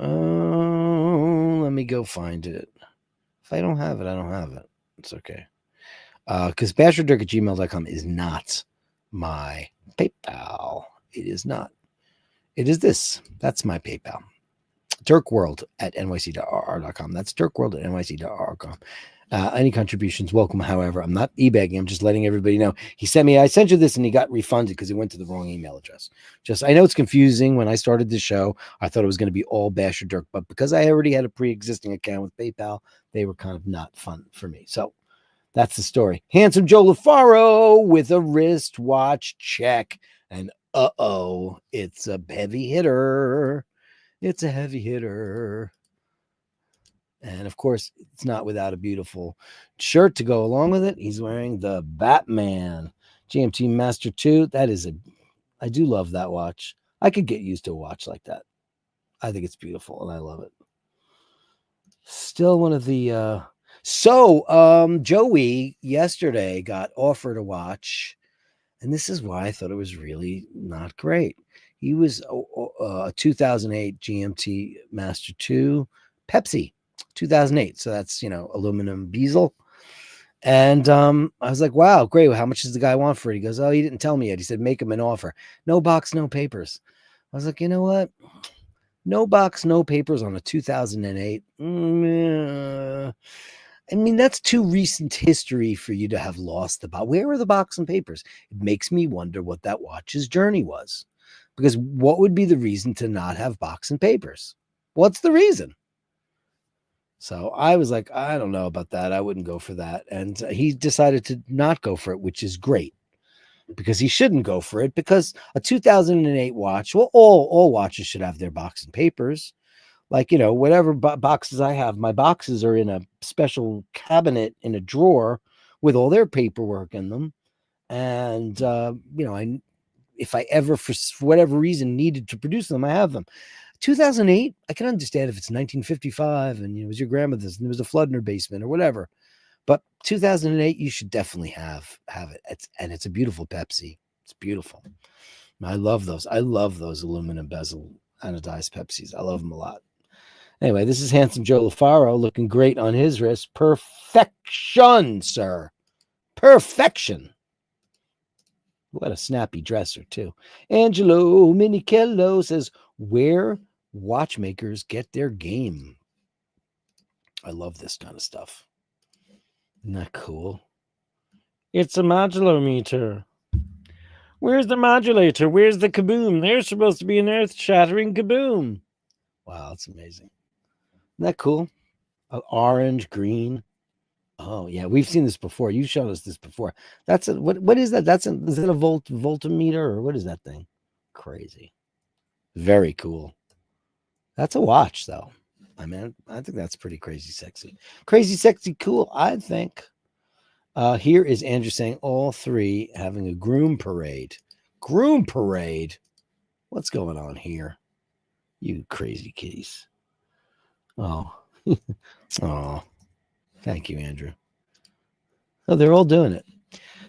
Speaker 1: Let me go find it. If I don't have it, I don't have it. It's okay. Because Basherdirk@gmail.com is not my PayPal. It is not. It is this. That's my PayPal. dirkworld@nyc.rr.com. That's dirkworld@nyc.rr.com. Any contributions, welcome. However, I'm not eBagging. I'm just letting everybody know. I sent you this and he got refunded because it went to the wrong email address. I know it's confusing. When I started the show, I thought it was going to be all Basherdirk, but because I already had a pre-existing account with PayPal, they were kind of not fun for me. So that's the story. Handsome Joe LaFaro with a wristwatch check. And it's a heavy hitter. It's a heavy hitter. And of course, it's not without a beautiful shirt to go along with it. He's wearing the Batman GMT Master 2. I do love that watch. I could get used to a watch like that. I think it's beautiful and I love it. Still one of the, Joey yesterday got offered a watch, and this is why I thought it was really not great. He was a 2008 GMT Master 2 Pepsi. 2008. So that's, aluminum bezel. And I was like, wow, great. How much does the guy want for it? He goes, oh, he didn't tell me yet. He said, make him an offer. No box, no papers. I was like, you know what? No box, no papers on a 2008. I mean, that's too recent history for you to have lost the box. Where are the box and papers? It makes me wonder what that watch's journey was. Because what would be the reason to not have box and papers? What's the reason? So I was like, I don't know about that. I wouldn't go for that. And he decided to not go for it, which is great, because he shouldn't go for it, because a 2008 watch, well, all watches should have their box and papers. Like, whatever boxes I have, my boxes are in a special cabinet in a drawer with all their paperwork in them. And, if I ever, for whatever reason, needed to produce them, I have them. 2008, I can understand if it's 1955 and it was your grandmother's and there was a flood in her basement or whatever. But 2008, you should definitely have it. It's a beautiful Pepsi. It's beautiful. I love those. I love those aluminum bezel anodized Pepsis. I love them a lot. Anyway, this is Handsome Joe LaFaro looking great on his wrist. Perfection, sir. Perfection. What a snappy dresser, too. Angelo Minichello says, where watchmakers get their game. I love this kind of stuff. Isn't that cool? It's a modular meter. Where's the modulator? Where's the kaboom? There's supposed to be an earth-shattering kaboom. Wow, that's amazing. Isn't that cool? Orange, green. Oh, yeah, we've seen this before. You showed us this before. What is that? Is it a voltmeter or what is that thing? Crazy. Very cool. That's a watch, though. I mean, I think that's pretty crazy sexy. Crazy sexy cool, I think. Here is Andrew saying all three having a groom parade. Groom parade? What's going on here? You crazy kitties. Oh. Oh. Thank you, Andrew. Oh, they're all doing it.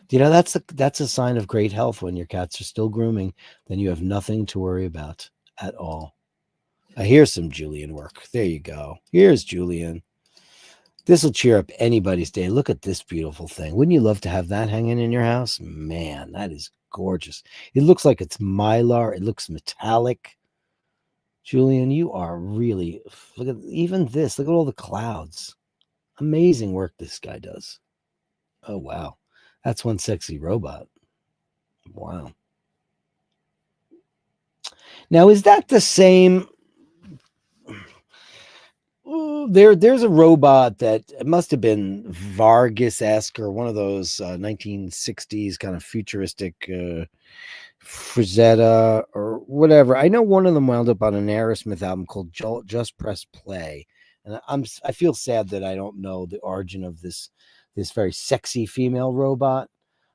Speaker 1: You know, that's a sign of great health when your cats are still grooming. Then you have nothing to worry about at all. Here's some Julian work. There you go. Here's Julian. This will cheer up anybody's day. Look at this beautiful thing. Wouldn't you love to have that hanging in your house? Man, that is gorgeous. It looks like it's mylar. It looks metallic. Julian, you are really, look at even this. Look at all the clouds. Amazing work this guy does. Oh, wow. That's one sexy robot. Wow. Now, is that the same? There's a robot that it must have been Vargas-esque or one of those 1960s kind of futuristic Frazetta or whatever. I know one of them wound up on an Aerosmith album called Just Press Play, and I feel sad that I don't know the origin of this very sexy female robot.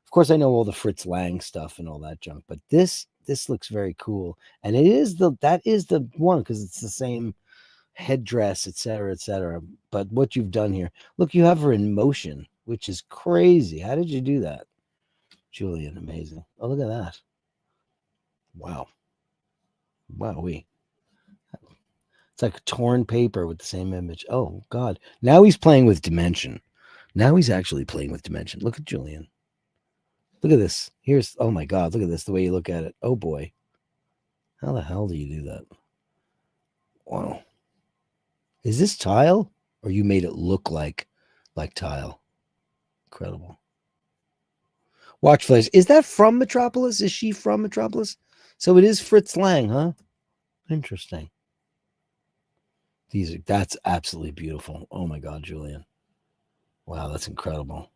Speaker 1: Of course, I know all the Fritz Lang stuff and all that junk, but this looks very cool, and that is the one because it's the same headdress, etc., etc. But what you've done here, look, you have her in motion, which is crazy. How did you do that, Julian? Amazing. Oh, look at that. Wow. Wowee. It's like torn paper with the same image. Oh, God. Now he's playing with dimension. Now he's actually playing with dimension. Look at Julian. Look at this. Here's, oh, my God. Look at this, the way you look at it. Oh, boy. How the hell do you do that? Wow. Is this tile? Or you made it look like tile? Incredible. Watch Flash. Is that from Metropolis? Is she from Metropolis? So it is Fritz Lang, huh? Interesting. That's absolutely beautiful. Oh my God, Julian. Wow, that's incredible.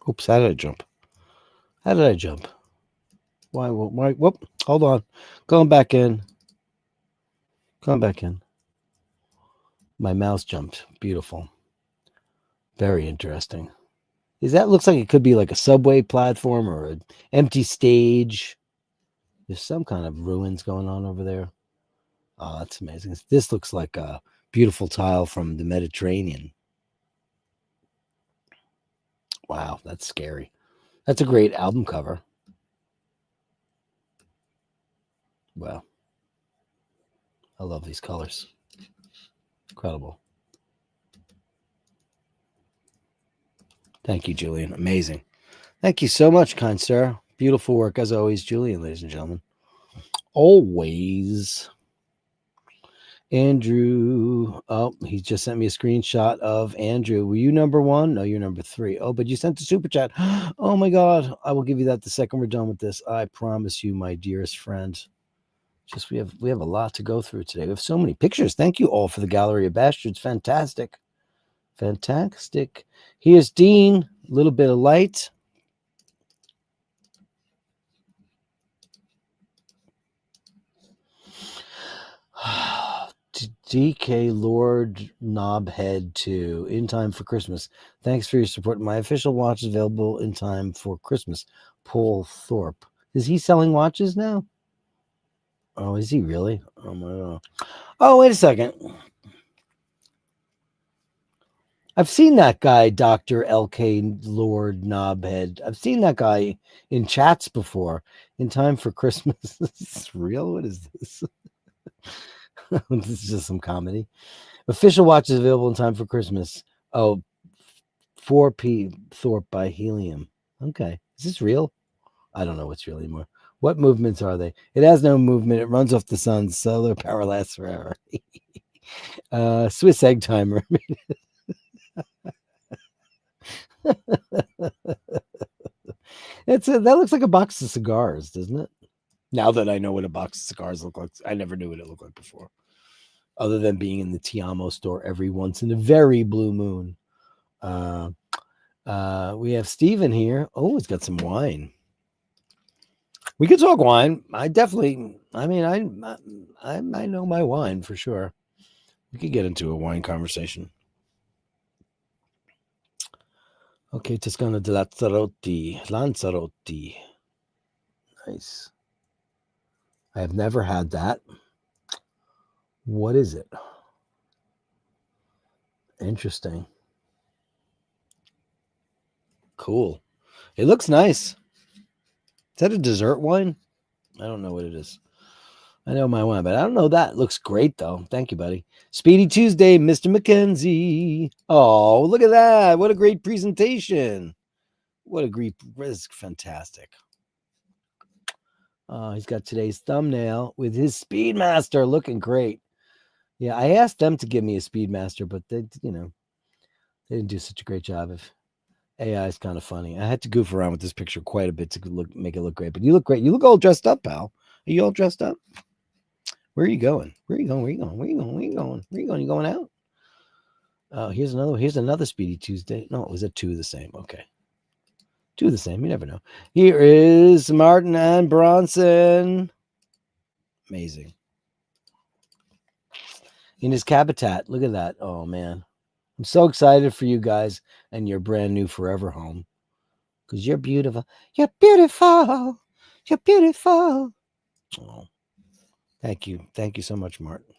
Speaker 1: Oops, how did I jump? How did I jump? Why? Whoop, hold on. Going back in. Come back in. My mouse jumped. Beautiful. Very interesting. Looks like it could be like a subway platform or an empty stage. There's some kind of ruins going on over there. Oh, that's amazing. This looks like a beautiful tile from the Mediterranean. Wow, that's scary. That's a great album cover. Wow. I love these colors. Incredible. Thank you, Julian. Amazing. Thank you so much, kind sir. Beautiful work as always, Julian, ladies and gentlemen. Always. Andrew. Oh, he just sent me a screenshot of Andrew. Were you number one? No, you're number 3. Oh, but you sent a super chat. Oh my God. I will give you that the second we're done with this. I promise you, my dearest friend. Just we have a lot to go through today. We have so many pictures. Thank you all for the Gallery of Bastards. Fantastic. Fantastic. Here's Dean. A little bit of light. DK Lord Knobhead 2 in time for Christmas. Thanks for your support. My official watch is available in time for Christmas. Paul Thorpe. Is he selling watches now? Oh, is he really? Oh my God. Oh, wait a second. I've seen that guy, Dr. LK Lord Knobhead. I've seen that guy in chats before. In time for Christmas. Is this real? What is this? This is just some comedy. Official watch is available in time for Christmas. Oh, 4P Thorpe by Helium. Okay. Is this real? I don't know what's real anymore. What movements are they? It has no movement. It runs off the sun. Solar power lasts forever. Swiss egg timer. That looks like a box of cigars, doesn't it? Now that I know what a box of cigars look like, I never knew what it looked like before. Other than being in the Tiamo store every once in a very blue moon. We have Steven here. Oh, he's got some wine. We could talk wine. I definitely. I mean, I know my wine for sure. We could get into a wine conversation. Okay, Toscana de Lanzarote. Nice. I have never had that. What is it? Interesting. Cool. It looks nice. Is that a dessert wine? I don't know what it is. I know my wine, but I don't know that. It looks great, though. Thank you, buddy. Speedy Tuesday, Mr. McKenzie. Oh, look at that. What a great presentation. What a great, this is fantastic. He's got today's thumbnail with his Speedmaster looking great. Yeah, I asked them to give me a Speedmaster, but they didn't do such a great job. If AI is kind of funny, I had to goof around with this picture quite a bit to make it look great. But you look great. You look all dressed up, pal. Are you all dressed up? Where are you going? Where are you going? Where are you going? Where are you going? Where are you going? Where are you going? You going out? Oh, here's another Speedy Tuesday. No, it was two of the same. Okay. Two of the same. You never know. Here is Martin and Bronson. Amazing. In his habitat. Look at that. Oh, man. I'm so excited for you guys and your brand new forever home. Because you're beautiful. You're beautiful. You're beautiful. Oh, thank you. Thank you so much, Martin.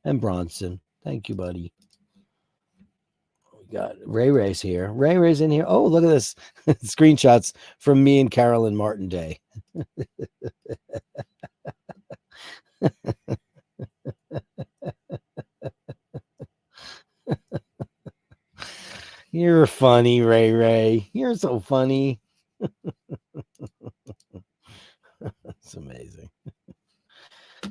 Speaker 1: And Bronson. Thank you, buddy. We got Ray Ray's here. Ray Ray's in here. Oh, look at this. Screenshots from me and Carolyn Martin Day. You're funny, Ray Ray. You're so funny. It's amazing.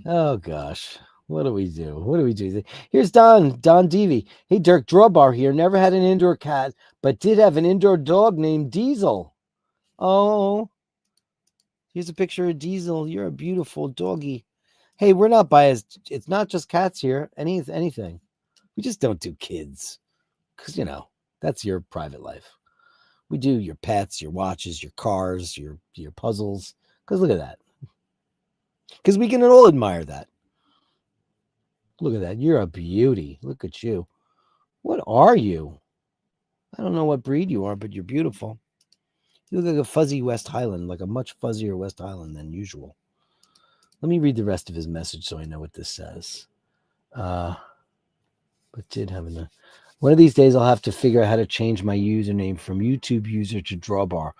Speaker 1: Oh, gosh. What do we do? What do we do? Here's Don Deavy. Hey, Dirk, Drawbar here. Never had an indoor cat, but did have an indoor dog named Diesel. Oh, here's a picture of Diesel. You're a beautiful doggy. Hey, we're not biased. It's not just cats here. Anything. We just don't do kids. Because, that's your private life. We do your pets, your watches, your cars, your puzzles. Because look at that. Because we can all admire that. Look at that. You're a beauty. Look at you. What are you? I don't know what breed you are, but you're beautiful. You look like a fuzzy West Highland, like a much fuzzier West Highland than usual. Let me read the rest of his message so I know what this says. But did have a... One of these days I'll have to figure out how to change my username from YouTube user to Drawbar.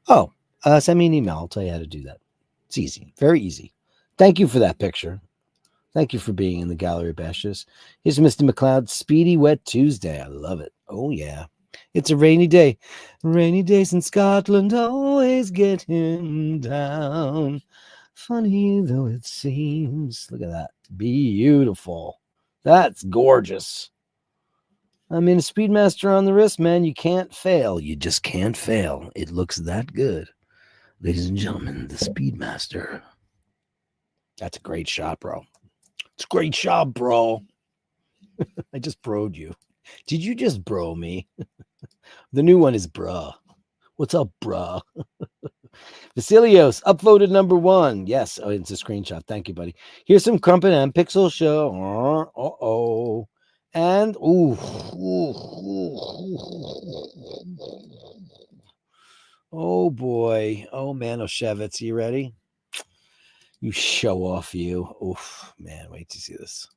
Speaker 1: Oh, send me an email. I'll tell you how to do that. It's easy. Very easy. Thank you for that picture. Thank you for being in the Gallery of Bashtards. Here's Mr. McLeod's Speedy Wet Tuesday. I love it. Oh, yeah. It's a rainy day. Rainy days in Scotland always get him down. Funny though it seems. Look at that. Beautiful. That's gorgeous. I mean, a Speedmaster on the wrist, man. You can't fail. You just can't fail. It looks that good. Ladies and gentlemen, the Speedmaster. That's a great shot, bro. It's a great shot, bro. I just broed you. Did you just bro me? The new one is bruh. What's up, bruh? Vasilios, upvoted number 1. Yes. Oh, it's a screenshot. Thank you, buddy. Here's some Crumpet and Pixel Show. Uh-oh. And, ooh. Oh, boy. Oh, Manoshevitz. You ready? You show off, you. Oof, man. Wait to see this.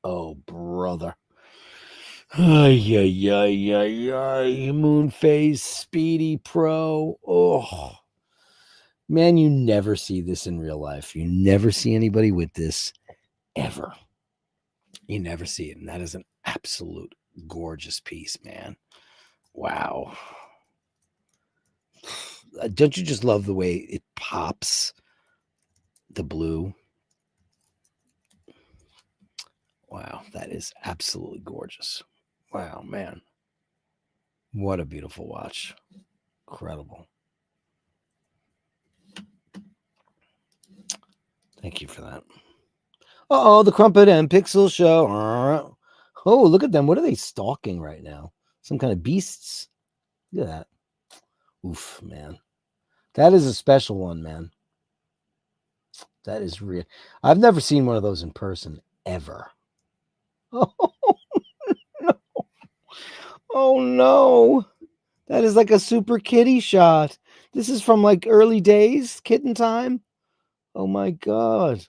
Speaker 1: Oh, brother. Ay, Moonface, Speedy Pro. Oh, man, you never see this in real life. You never see anybody with this ever. You never see it. And that is an absolute gorgeous piece, man. Wow. Don't you just love the way it pops? The blue. Wow, that is absolutely gorgeous. Wow, man. What a beautiful watch. Incredible. Thank you for that. Uh-oh, the Crumpet and Pixel Show. Oh, look at them. What are they stalking right now? Some kind of beasts? Look at that. Oof, man. That is a special one, man. That is real. I've never seen one of those in person ever. Oh no. Oh no. That is like a super kitty shot. This is from like early days, kitten time. Oh my god.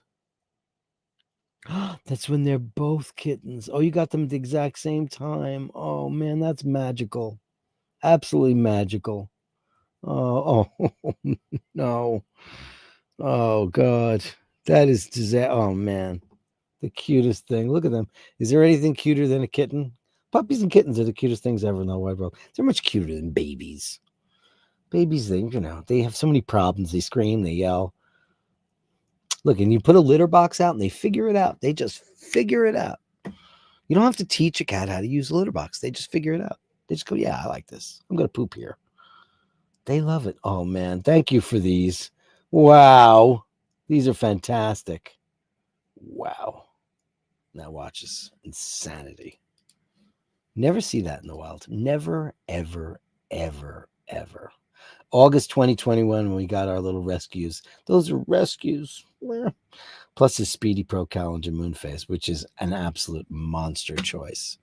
Speaker 1: That's when they're both kittens. Oh, you got them at the exact same time. Oh man, that's magical. Absolutely magical. Oh, oh no. Oh god. That is disaster. Oh man. The cutest thing. Look at them. Is there anything cuter than a kitten? Puppies and kittens are the cutest things ever in the wide world. They're much cuter than babies. Babies, they have so many problems. They scream, they yell. Look, and you put a litter box out and they figure it out. They just figure it out. You don't have to teach a cat how to use a litter box. They just figure it out. They just go, yeah, I like this. I'm going to poop here. They love it. Oh, man. Thank you for these. Wow. These are fantastic. Wow. Now watch this. Insanity. Never see that in the wild. Never, ever, ever, ever. August 2021, when we got our little rescues. Those are rescues. Plus his Speedy Pro Calendar Moonface, which is an absolute monster choice.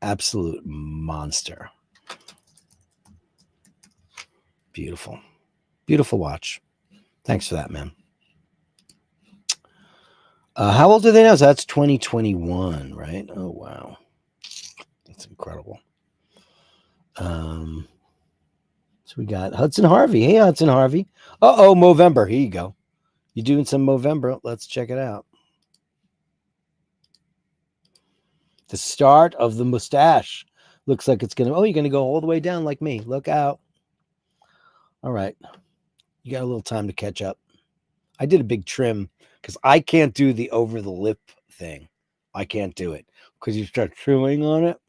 Speaker 1: Absolute monster. Beautiful. Beautiful watch. Thanks for that, man. How old are they now? So that's 2021, right? Oh, wow. That's incredible. So we got Hudson Harvey. Hey, Hudson Harvey. Uh-oh, Movember. Here you go. You doing some Movember? Let's check it out. The start of the mustache. Looks like it's going to... Oh, you're going to go all the way down like me. Look out. All right. You got a little time to catch up. I did a big trim because I can't do the over-the-lip thing. I can't do it because you start chewing on it.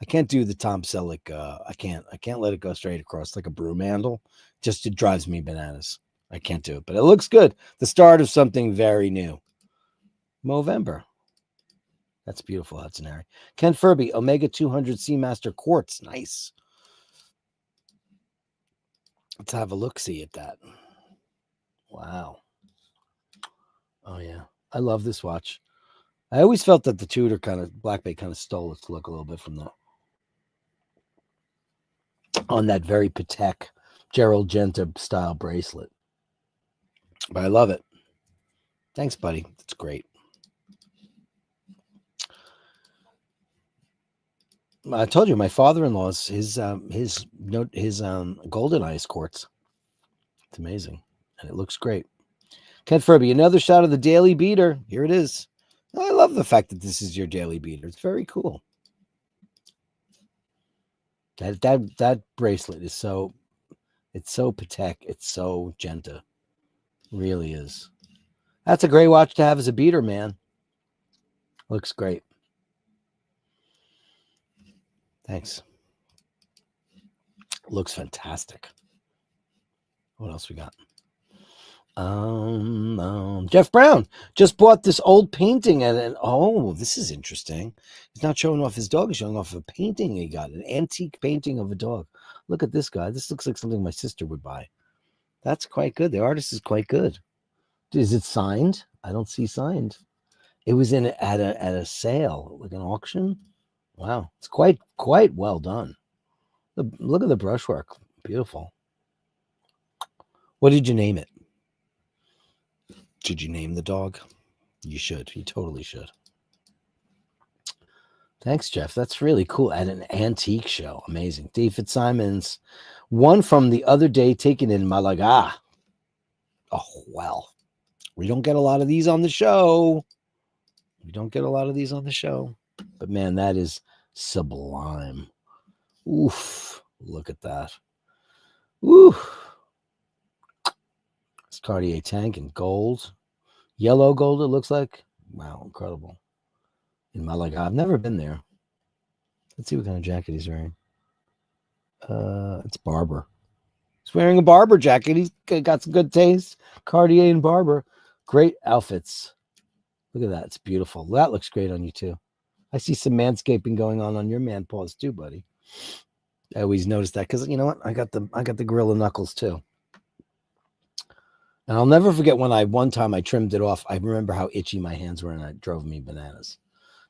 Speaker 1: I can't do the Tom Selleck. I can't let it go straight across like a broom handle. Just it drives me bananas. I can't do it, but it looks good. The start of something very new. Movember. That's beautiful, Hudson Harry. Ken Furby, Omega 200 Seamaster Quartz. Nice. Let's have a look-see at that. Wow. Oh, yeah. I love this watch. I always felt that the Tudor Black Bay kind of stole its look a little bit from on that very Patek Gerald Genta style bracelet. But I love it. Thanks, buddy. That's great. I told you my father-in-law's his golden ice quartz. It's amazing, and it looks great. Ken Furby, another shot of the Daily Beater. Here it is. I love the fact that this is your Daily Beater. It's very cool. That bracelet is so Patek. It's so Genta. Really is. That's a great watch to have as a beater, man. Looks great. Thanks. Looks fantastic. What else we got? Jeff Brown just bought this old painting and oh, this is interesting. He's not showing off his dog. He's showing off a painting he got, an antique painting of a dog. Look at this guy. This looks like something my sister would buy. That's quite good. The artist is quite good. Is it signed? I don't see signed. It was at a sale, like an auction. Wow, it's quite well done. Look at the brushwork. Beautiful. What did you name it? Did you name the dog? You should. You totally should. Thanks, Jeff. That's really cool. At an antique show. Amazing. David Simons. One from the other day taken in Malaga. Oh, well. We don't get a lot of these on the show. But man, that is sublime. Oof. Look at that. Oof. It's Cartier tank in gold. Yellow gold, it looks like. Wow, incredible. In Malaga. I've never been there. Let's see what kind of jacket he's wearing. It's Barber. He's wearing a Barber jacket. He's got some good taste. Cartier and Barber. Great outfits. Look at that. It's beautiful. That looks great on you, too. I see some manscaping going on your man paws, too, buddy. I always notice that because you know what? I got the Gorilla Knuckles, too. And I'll never forget when one time I trimmed it off. I remember how itchy my hands were, and it drove me bananas.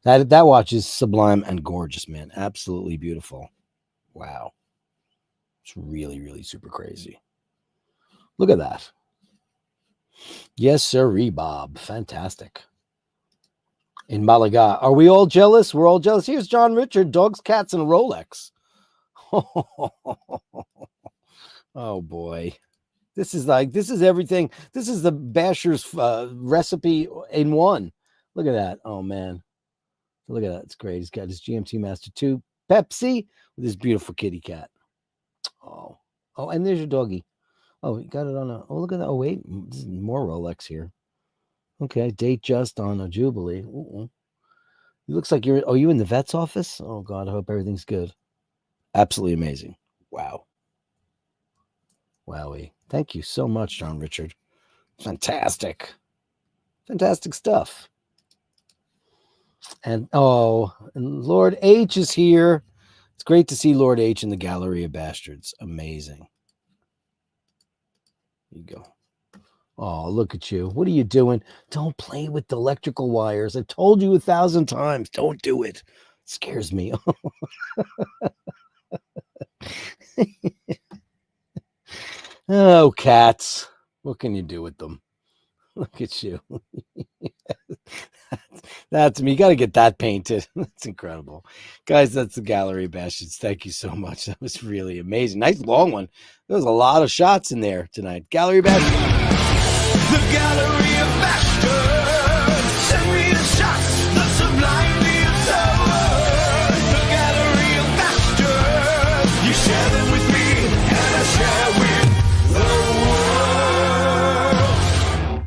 Speaker 1: That watch is sublime and gorgeous, man. Absolutely beautiful. Wow. It's really, really super crazy. Look at that. Yes, sir, Bob. Fantastic. In Malaga. Are we all jealous? We're all jealous. Here's John Richard, dogs, cats, and Rolex. Oh, boy. This is everything. This is the Bashers recipe in one. Look at that. Oh, man. Look at that. It's great. He's got his GMT Master 2 Pepsi with his beautiful kitty cat. Oh, and there's your doggy. Oh, you got it on oh, look at that. Oh, wait. This is more Rolex here. Okay. Date just on a Jubilee. It looks like you in the vet's office? Oh, God. I hope everything's good. Absolutely amazing. Wow. Wowie. Thank you so much, John Richard. Fantastic. Fantastic stuff. And Lord H is here. It's great to see Lord H in the Gallery of Bastards. Amazing. There you go. Oh, look at you. What are you doing? Don't play with the electrical wires. I've told you 1,000 times. Don't do it. It scares me. Oh, cats. What can you do with them? Look at you. That's me. You got to get that painted. That's incredible. Guys, that's the Gallery of Bastards. Thank you so much. That was really amazing. Nice long one. There was a lot of shots in there tonight. Gallery of Bastards.
Speaker 2: The Gallery of Bashtards. Send me the shots, the sublime, the absurd. The Gallery of Bashtards. You share them with me, and I share with the world.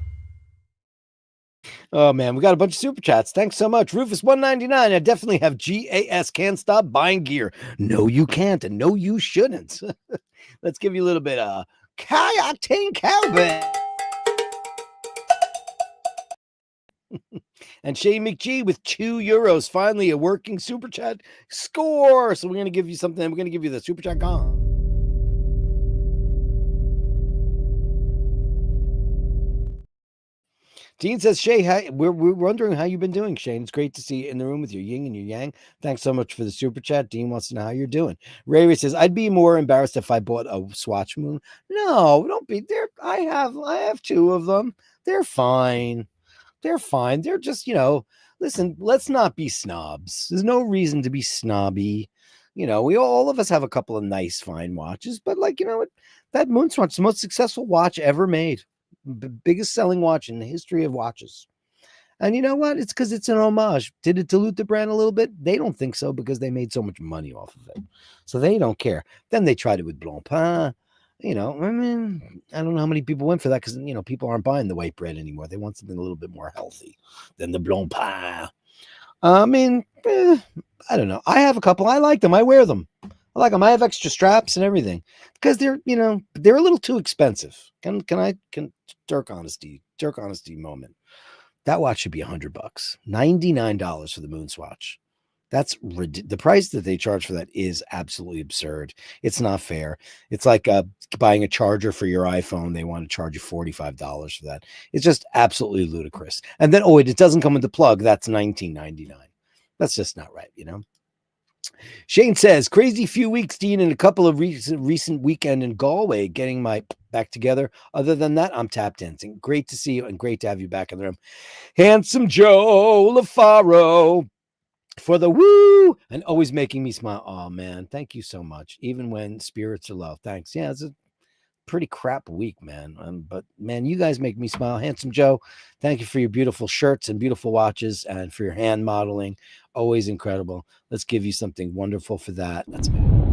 Speaker 1: Oh, man, we got a bunch of super chats. Thanks so much. Rufus199. I definitely have GAS. Can't stop buying gear. No, you can't, and no, you shouldn't. Let's give you a little bit of Octane Cowbell. And Shane McGee with €2. Finally, a working super chat score. So we're going to give you something. We're going to give you the super chat gone. Dean says, Shay, we're wondering how you've been doing, Shane. It's great to see you in the room with your yin and your yang. Thanks so much for the super chat. Dean wants to know how you're doing. Ray says, I'd be more embarrassed if I bought a Swatch Moon. No, don't be there. I have 2 of them. They're fine. They're fine. They're just, listen, let's not be snobs. There's no reason to be snobby. We all of us have a couple of nice, fine watches, but that Moonswatch is the most successful watch ever made. Biggest selling watch in the history of watches. And you know what? It's because it's an homage. Did it dilute the brand a little bit? They don't think so because they made so much money off of it. So they don't care. Then they tried it with Blancpain. I don't know how many people went for that because, people aren't buying the white bread anymore. They want something a little bit more healthy than the Blancpain. I don't know. I have a couple. I like them. I wear them. I like them. I have extra straps and everything because they're a little too expensive. Can Dirk honesty moment. That watch should be $100, $99 for the Moonswatch. That's the price that they charge for that is absolutely absurd. It's not fair. It's like buying a charger for your iPhone. They want to charge you $45 for that. It's just absolutely ludicrous. And then, it doesn't come with the plug. That's $19.99. That's just not right, Shane says, crazy few weeks, Dean, and a couple of recent weekend in Galway getting my back together. Other than that, I'm tap dancing. Great to see you and great to have you back in the room. Handsome Joe LaFaro for the woo and always making me smile. Oh, man, thank you so much. Even when spirits are low. Thanks. Yeah, it's a pretty crap week, man. But, man, you guys make me smile. Handsome Joe, thank you for your beautiful shirts and beautiful watches and for your hand modeling. Always incredible. Let's give you something wonderful for that. That's amazing.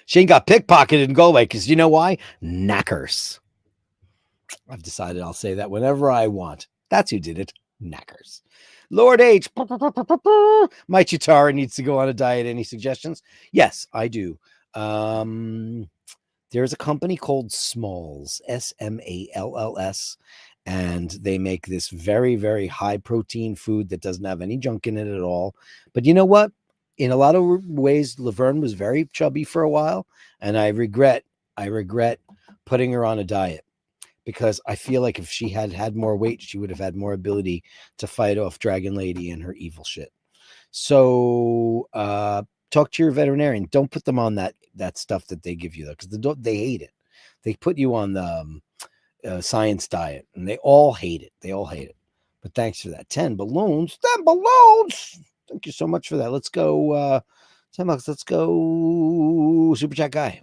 Speaker 1: Shane got pickpocketed in Galway because you know why? Knackers. I've decided I'll say that whenever I want. That's who did it. Knackers. Lord H. My Chitara needs to go on a diet. Any suggestions? Yes, I do. There's a company called Smalls, SMALLS, and they make this very, very high protein food that doesn't have any junk in it at all. But you know what? In a lot of ways, Laverne was very chubby for a while, and I regret putting her on a diet, because I feel like if she had had more weight, she would have had more ability to fight off Dragon Lady and her evil shit. So talk to your veterinarian. Don't put them on that stuff that they give you, though, because they hate it. They put you on the science diet, and they all hate it. They all hate it. But thanks for that. 10 balloons. 10 balloons. Thank you so much for that. Let's go. 10 bucks. Let's go. Super Chat guy.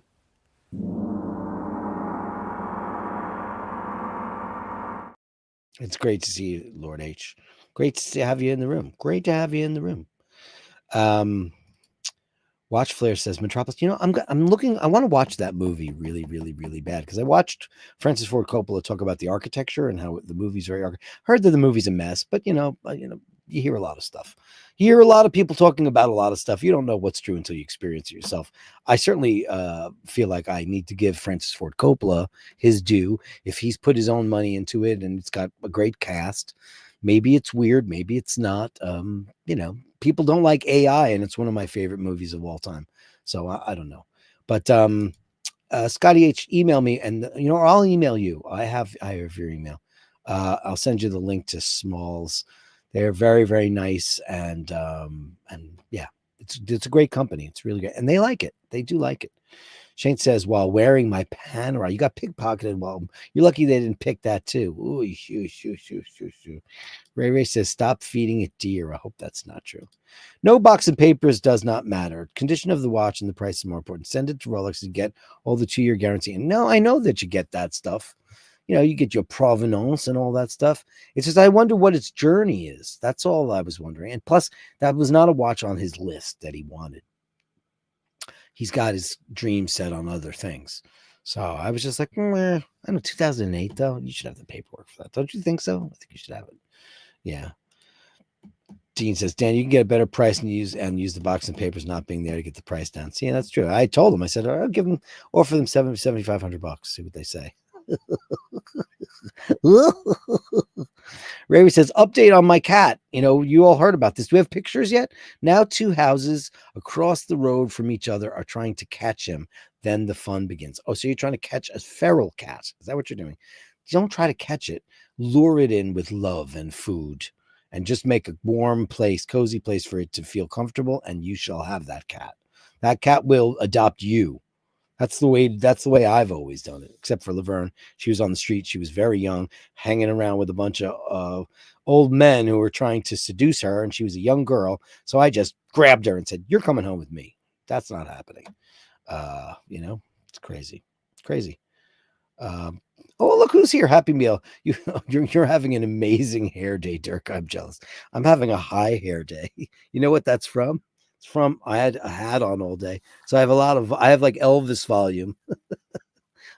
Speaker 1: It's great to see you, Lord H. Great to have you in the room. Great to have you in the room. Watch Flair says Metropolis. You know, I'm looking. I want to watch that movie really, really, really bad, because I watched Francis Ford Coppola talk about the architecture and how the movie's very. Heard that the movie's a mess, but you hear a lot of stuff. You hear a lot of people talking about a lot of stuff. You don't know what's true until you experience it yourself. I certainly feel like I need to give Francis Ford Coppola his due. If he's put his own money into it and it's got a great cast, maybe it's weird, maybe it's not. People don't like AI, and it's one of my favorite movies of all time. So I don't know. But Scotty H, email me, and I'll email you. I have your email. I'll send you the link to Smalls. They're very, very nice, and yeah, it's a great company. It's really good, and they like it. They do like it. Shane says, while wearing my panorama, you got pickpocketed. Well, you're lucky they didn't pick that too. Ooh, shoo. Ray says, stop feeding it deer. I hope that's not true. No box of papers does not matter. Condition of the watch and the price is more important. Send it to Rolex and get all the 2-year guarantee. And no, I know that you get that stuff. You get your provenance and all that stuff. It's just, I wonder what its journey is. That's all I was wondering. And plus, that was not a watch on his list that he wanted. He's got his dream set on other things. So I was just like, I know, 2008, though. You should have the paperwork for that. Don't you think so? I think you should have it. Yeah. Dean says, Dan, you can get a better price and use the box and papers not being there to get the price down. See, that's true. I told him, I said, I'll offer them $7,500. See what they say. Ray says, update on my cat. You all heard about this. Do we have pictures yet? Now 2 houses across the road from each other are trying to catch him. Then the fun begins. Oh, so you're trying to catch a feral cat. Is that what you're doing? Don't try to catch it. Lure it in with love and food, and just make a warm place, cozy place for it to feel comfortable, and you shall have that cat. That cat will adopt you. That's the way I've always done it, except for Laverne. She was on the street. She was very young, hanging around with a bunch of old men who were trying to seduce her, and she was a young girl. So I just grabbed her and said, you're coming home with me. That's not happening. It's crazy. Crazy. Oh, look who's here. Happy Meal. You're having an amazing hair day, Dirk. I'm jealous. I'm having a high hair day. You know what that's from? It's from, I had a hat on all day. So I have like Elvis volume.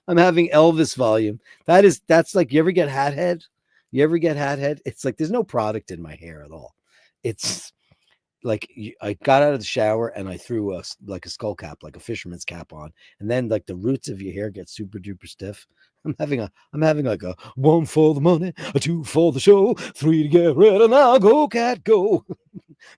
Speaker 1: I'm having Elvis volume. That's like, you ever get hat head? It's like, there's no product in my hair at all. It's like, I got out of the shower and I threw a skull cap, like a fisherman's cap on. And then like the roots of your hair get super duper stiff. I'm having like a 1 for the money, a 2 for the show, 3 to get ready now. Go, cat, go.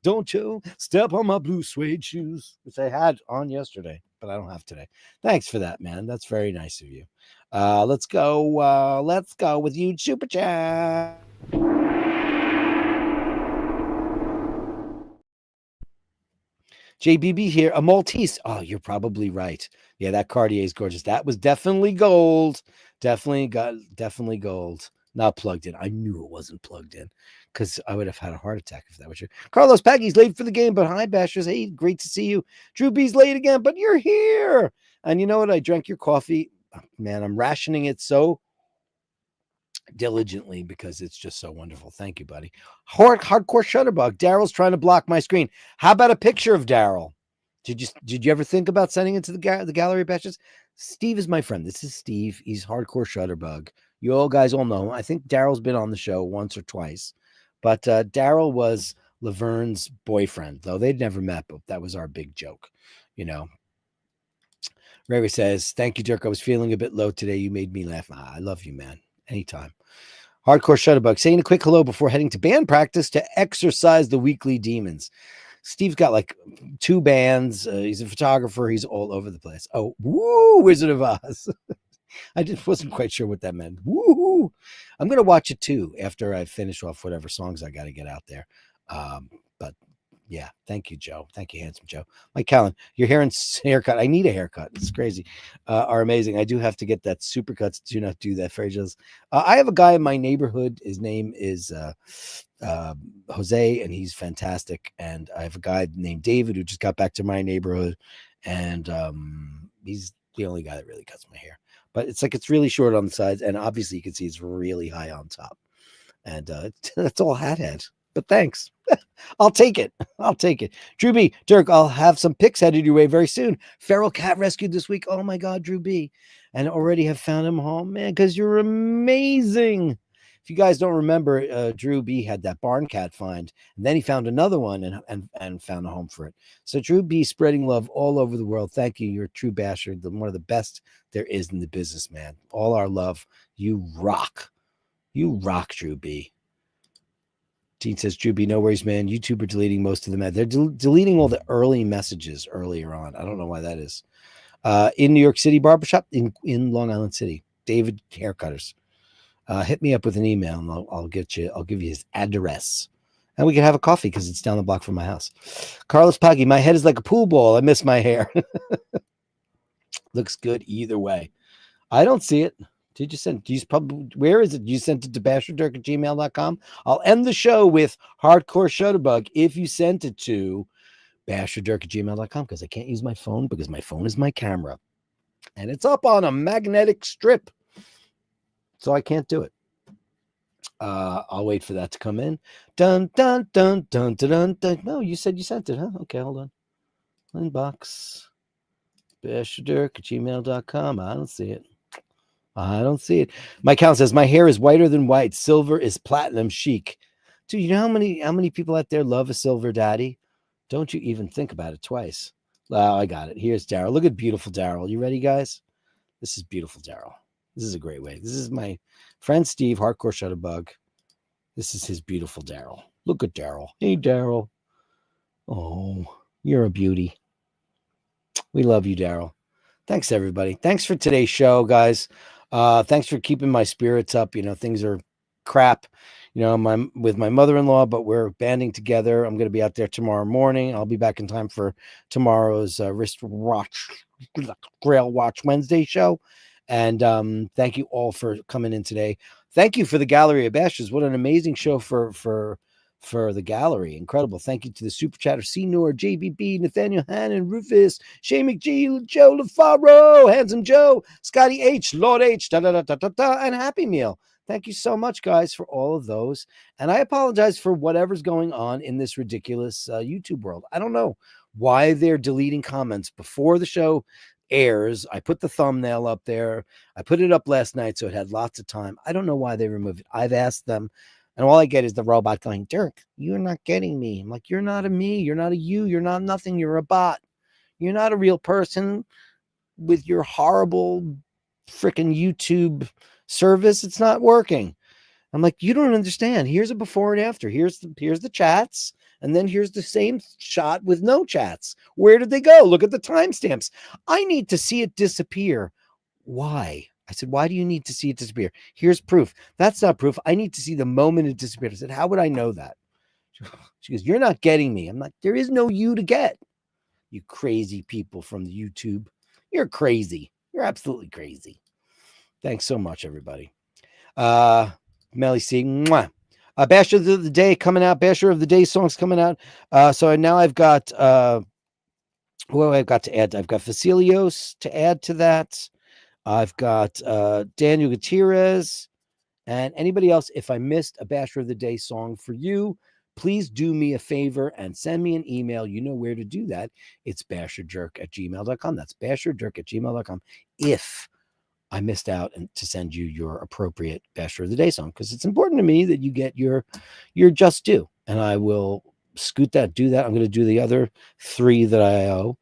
Speaker 1: Don't you step on my blue suede shoes, which I had on yesterday, but I don't have today. Thanks for that, man. That's very nice of you. Let's go with you, Super Chat. JBB here, a Maltese. Oh, you're probably right. Yeah, that Cartier is gorgeous. That was definitely gold. Definitely gold. Not plugged in. I knew it wasn't plugged in, because I would have had a heart attack if that was true. Carlos Paggy's late for the game, but hi, Bashers. Hey, great to see you. Drew B's late again, but you're here. And you know what? I drank your coffee. Oh, man, I'm rationing it so diligently because it's just so wonderful. Thank you, buddy. Hardcore Shutterbug. Daryl's trying to block my screen. How about a picture of Daryl? Did you ever think about sending it to the Gallery of Bashtards? Steve is my friend. This is Steve. He's Hardcore Shutterbug. You all guys all know him. I think Daryl's been on the show once or twice, but Daryl was Laverne's boyfriend, though they'd never met, but that was our big joke, Ray says, thank you, Dirk. I was feeling a bit low today. You made me laugh. I love you, man. Anytime. Hardcore Shutterbug saying a quick hello before heading to band practice to exercise the weekly demons. Steve's got like 2 bands. He's a photographer. He's all over the place. Oh, woo, Wizard of Oz. I just wasn't quite sure what that meant. Woo! I'm going to watch it too after I finish off whatever songs I got to get out there. But yeah, thank you, Joe. Thank you, handsome Joe. Mike Callan, your haircut. I need a haircut. It's crazy. Are amazing. I do have to get that supercuts. Do not do that, Frasiers. I have a guy in my neighborhood. His name is Jose, and he's fantastic. And I have a guy named David who just got back to my neighborhood, and he's the only guy that really cuts my hair. But it's like it's really short on the sides, and obviously you can see it's really high on top. And that's all hat head. But thanks. I'll take it. I'll take it. Drew B. Dirk, I'll have some pics headed your way very soon. Feral cat rescued this week. Oh my God, Drew B. And already have found him home, man, because you're amazing. If you guys don't remember, Drew B had that barn cat find, and then he found another one and found a home for it. So Drew B spreading love all over the world. Thank you. You're a true bastard, one of the best there is in the business, man. All our love. You rock. You rock, Drew B. Dean says, Drew B, no worries, man. YouTube are deleting most of them. They're deleting all the early messages earlier on. I don't know why that is. In New York City barbershop, in Long Island City, David Haircutters. Hit me up with an email and I'll give you his address. And we can have a coffee because it's down the block from my house. Carlos Paggi, my head is like a pool ball. I miss my hair. Looks good either way. I don't see it. Did you send? Where is it? You sent it to basherdirk@gmail.com. I'll end the show with Hardcore Shutterbug if you sent it to basherdirk@gmail.com because I can't use my phone because my phone is my camera. And it's up on a magnetic strip. So I can't do it. I'll wait for that to come in. Dun, dun, dun, dun, dun, dun, dun. No, you said you sent it, huh? Okay, hold on. Inbox. Basherdirk@gmail.com. I don't see it. I don't see it. Mike Count says, my hair is whiter than white. Silver is platinum chic. Dude, you know how many people out there love a silver daddy? Don't you even think about it twice. Oh, I got it. Here's Daryl. Look at beautiful Daryl. You ready, guys? This is beautiful Daryl. This is a great way. This is my friend Steve, Hardcore Shutterbug. This is his beautiful Daryl. Look at Daryl. Hey, Daryl. Oh, you're a beauty. We love you, Daryl. Thanks, everybody. Thanks for today's show, guys. Thanks for keeping my spirits up. You know, things are crap, you know, with my mother-in-law, but we're banding together. I'm going to be out there tomorrow morning. I'll be back in time for tomorrow's Grail Watch Wednesday show. And thank you all for coming in today. Thank you for the Gallery of Bashtards. What an amazing show for the gallery. Incredible. Thank you to the super chatter, Senor, JBB, Nathaniel Hannon, Rufus, Shay McGee, Joe LaFaro, Handsome Joe, Scotty H, Lord H, and Happy Meal. Thank you so much, guys, for all of those. And I apologize for whatever's going on in this ridiculous YouTube world. I don't know why they're deleting comments before the show airs. I put the thumbnail up there. I put it up last night, so it had lots of time. I don't know why they removed it. I've asked them. And all I get is the robot going, Dirk, you're not getting me. I'm like, you're not a me. You're not a you. You're not nothing. You're a bot. You're not a real person with your horrible freaking YouTube service. It's not working. I'm like, you don't understand. Here's a before and after. Here's the chats. And then here's the same shot with no chats. Where did they go? Look at the timestamps. I need to see it disappear. Why? I said, why do you need to see it disappear? Here's proof. That's not proof. I need to see the moment it disappeared. I said, how would I know that? She goes, you're not getting me. I'm like, there is no you to get. You crazy people from the YouTube. You're crazy. You're absolutely crazy. Thanks so much, everybody. Melly C. Mwah. Basher of the Day coming out. Basher of the Day songs coming out. So now I've got, who I've got to add? I've got Vasilios to add to that. I've got Daniel Gutierrez and anybody else. If I missed a Basher of the Day song for you, please do me a favor and send me an email. You know where to do that. It's basherdirk@gmail.com. That's basherdirk@gmail.com. If I missed out and to send you your appropriate Basher of the Day song, because it's important to me that you get your just due. And I will do that. I'm going to do the other 3 that I owe.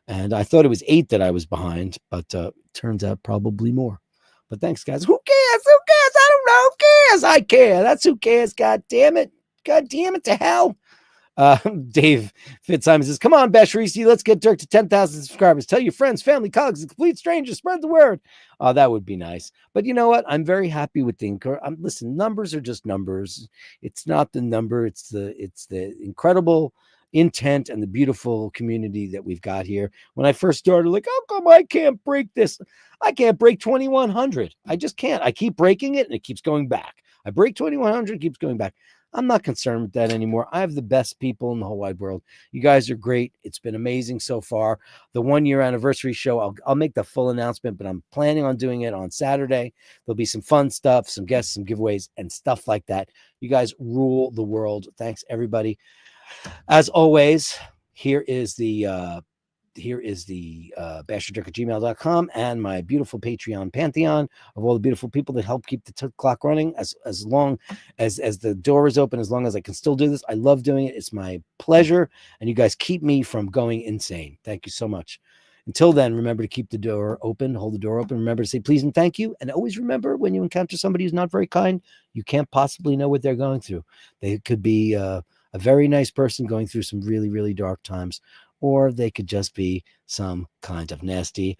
Speaker 1: And I thought it was 8 that I was behind, but turns out probably more. But thanks, guys. Who cares? Who cares? I don't know. Who cares? I care. That's who cares. God damn it. God damn it to hell. Dave Fitzsimon says, come on, Basherisi, let's get Dirk to 10,000 subscribers. Tell your friends, family, colleagues, and complete strangers. Spread the word. Oh, that would be nice. But you know what? I'm very happy with the listen, numbers are just numbers. It's not the number. It's the incredible intent and the beautiful community that we've got here. When I first started, like, how come I can't break this? I can't break 2,100. I just can't. I keep breaking it and it keeps going back. I break 2,100, keeps going back. I'm not concerned with that anymore. I have the best people in the whole wide world. You guys are great. It's been amazing so far. The 1 year anniversary show, I'll make the full announcement, but I'm planning on doing it on Saturday. There'll be some fun stuff, some guests, some giveaways, and stuff like that. You guys rule the world. Thanks, everybody. As always, here is the Basherdirk@gmail.com and my beautiful Patreon pantheon of all the beautiful people that help keep the clock running as long as the door is open, as long as I can still do this. I love doing it. It's my pleasure. And you guys keep me from going insane. Thank you so much. Until then, remember to keep the door open, hold the door open. Remember to say please and thank you. And always remember, when you encounter somebody who's not very kind, you can't possibly know what they're going through. They could be a very nice person going through some really, really dark times, or they could just be some kind of nasty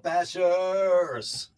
Speaker 1: Bashers.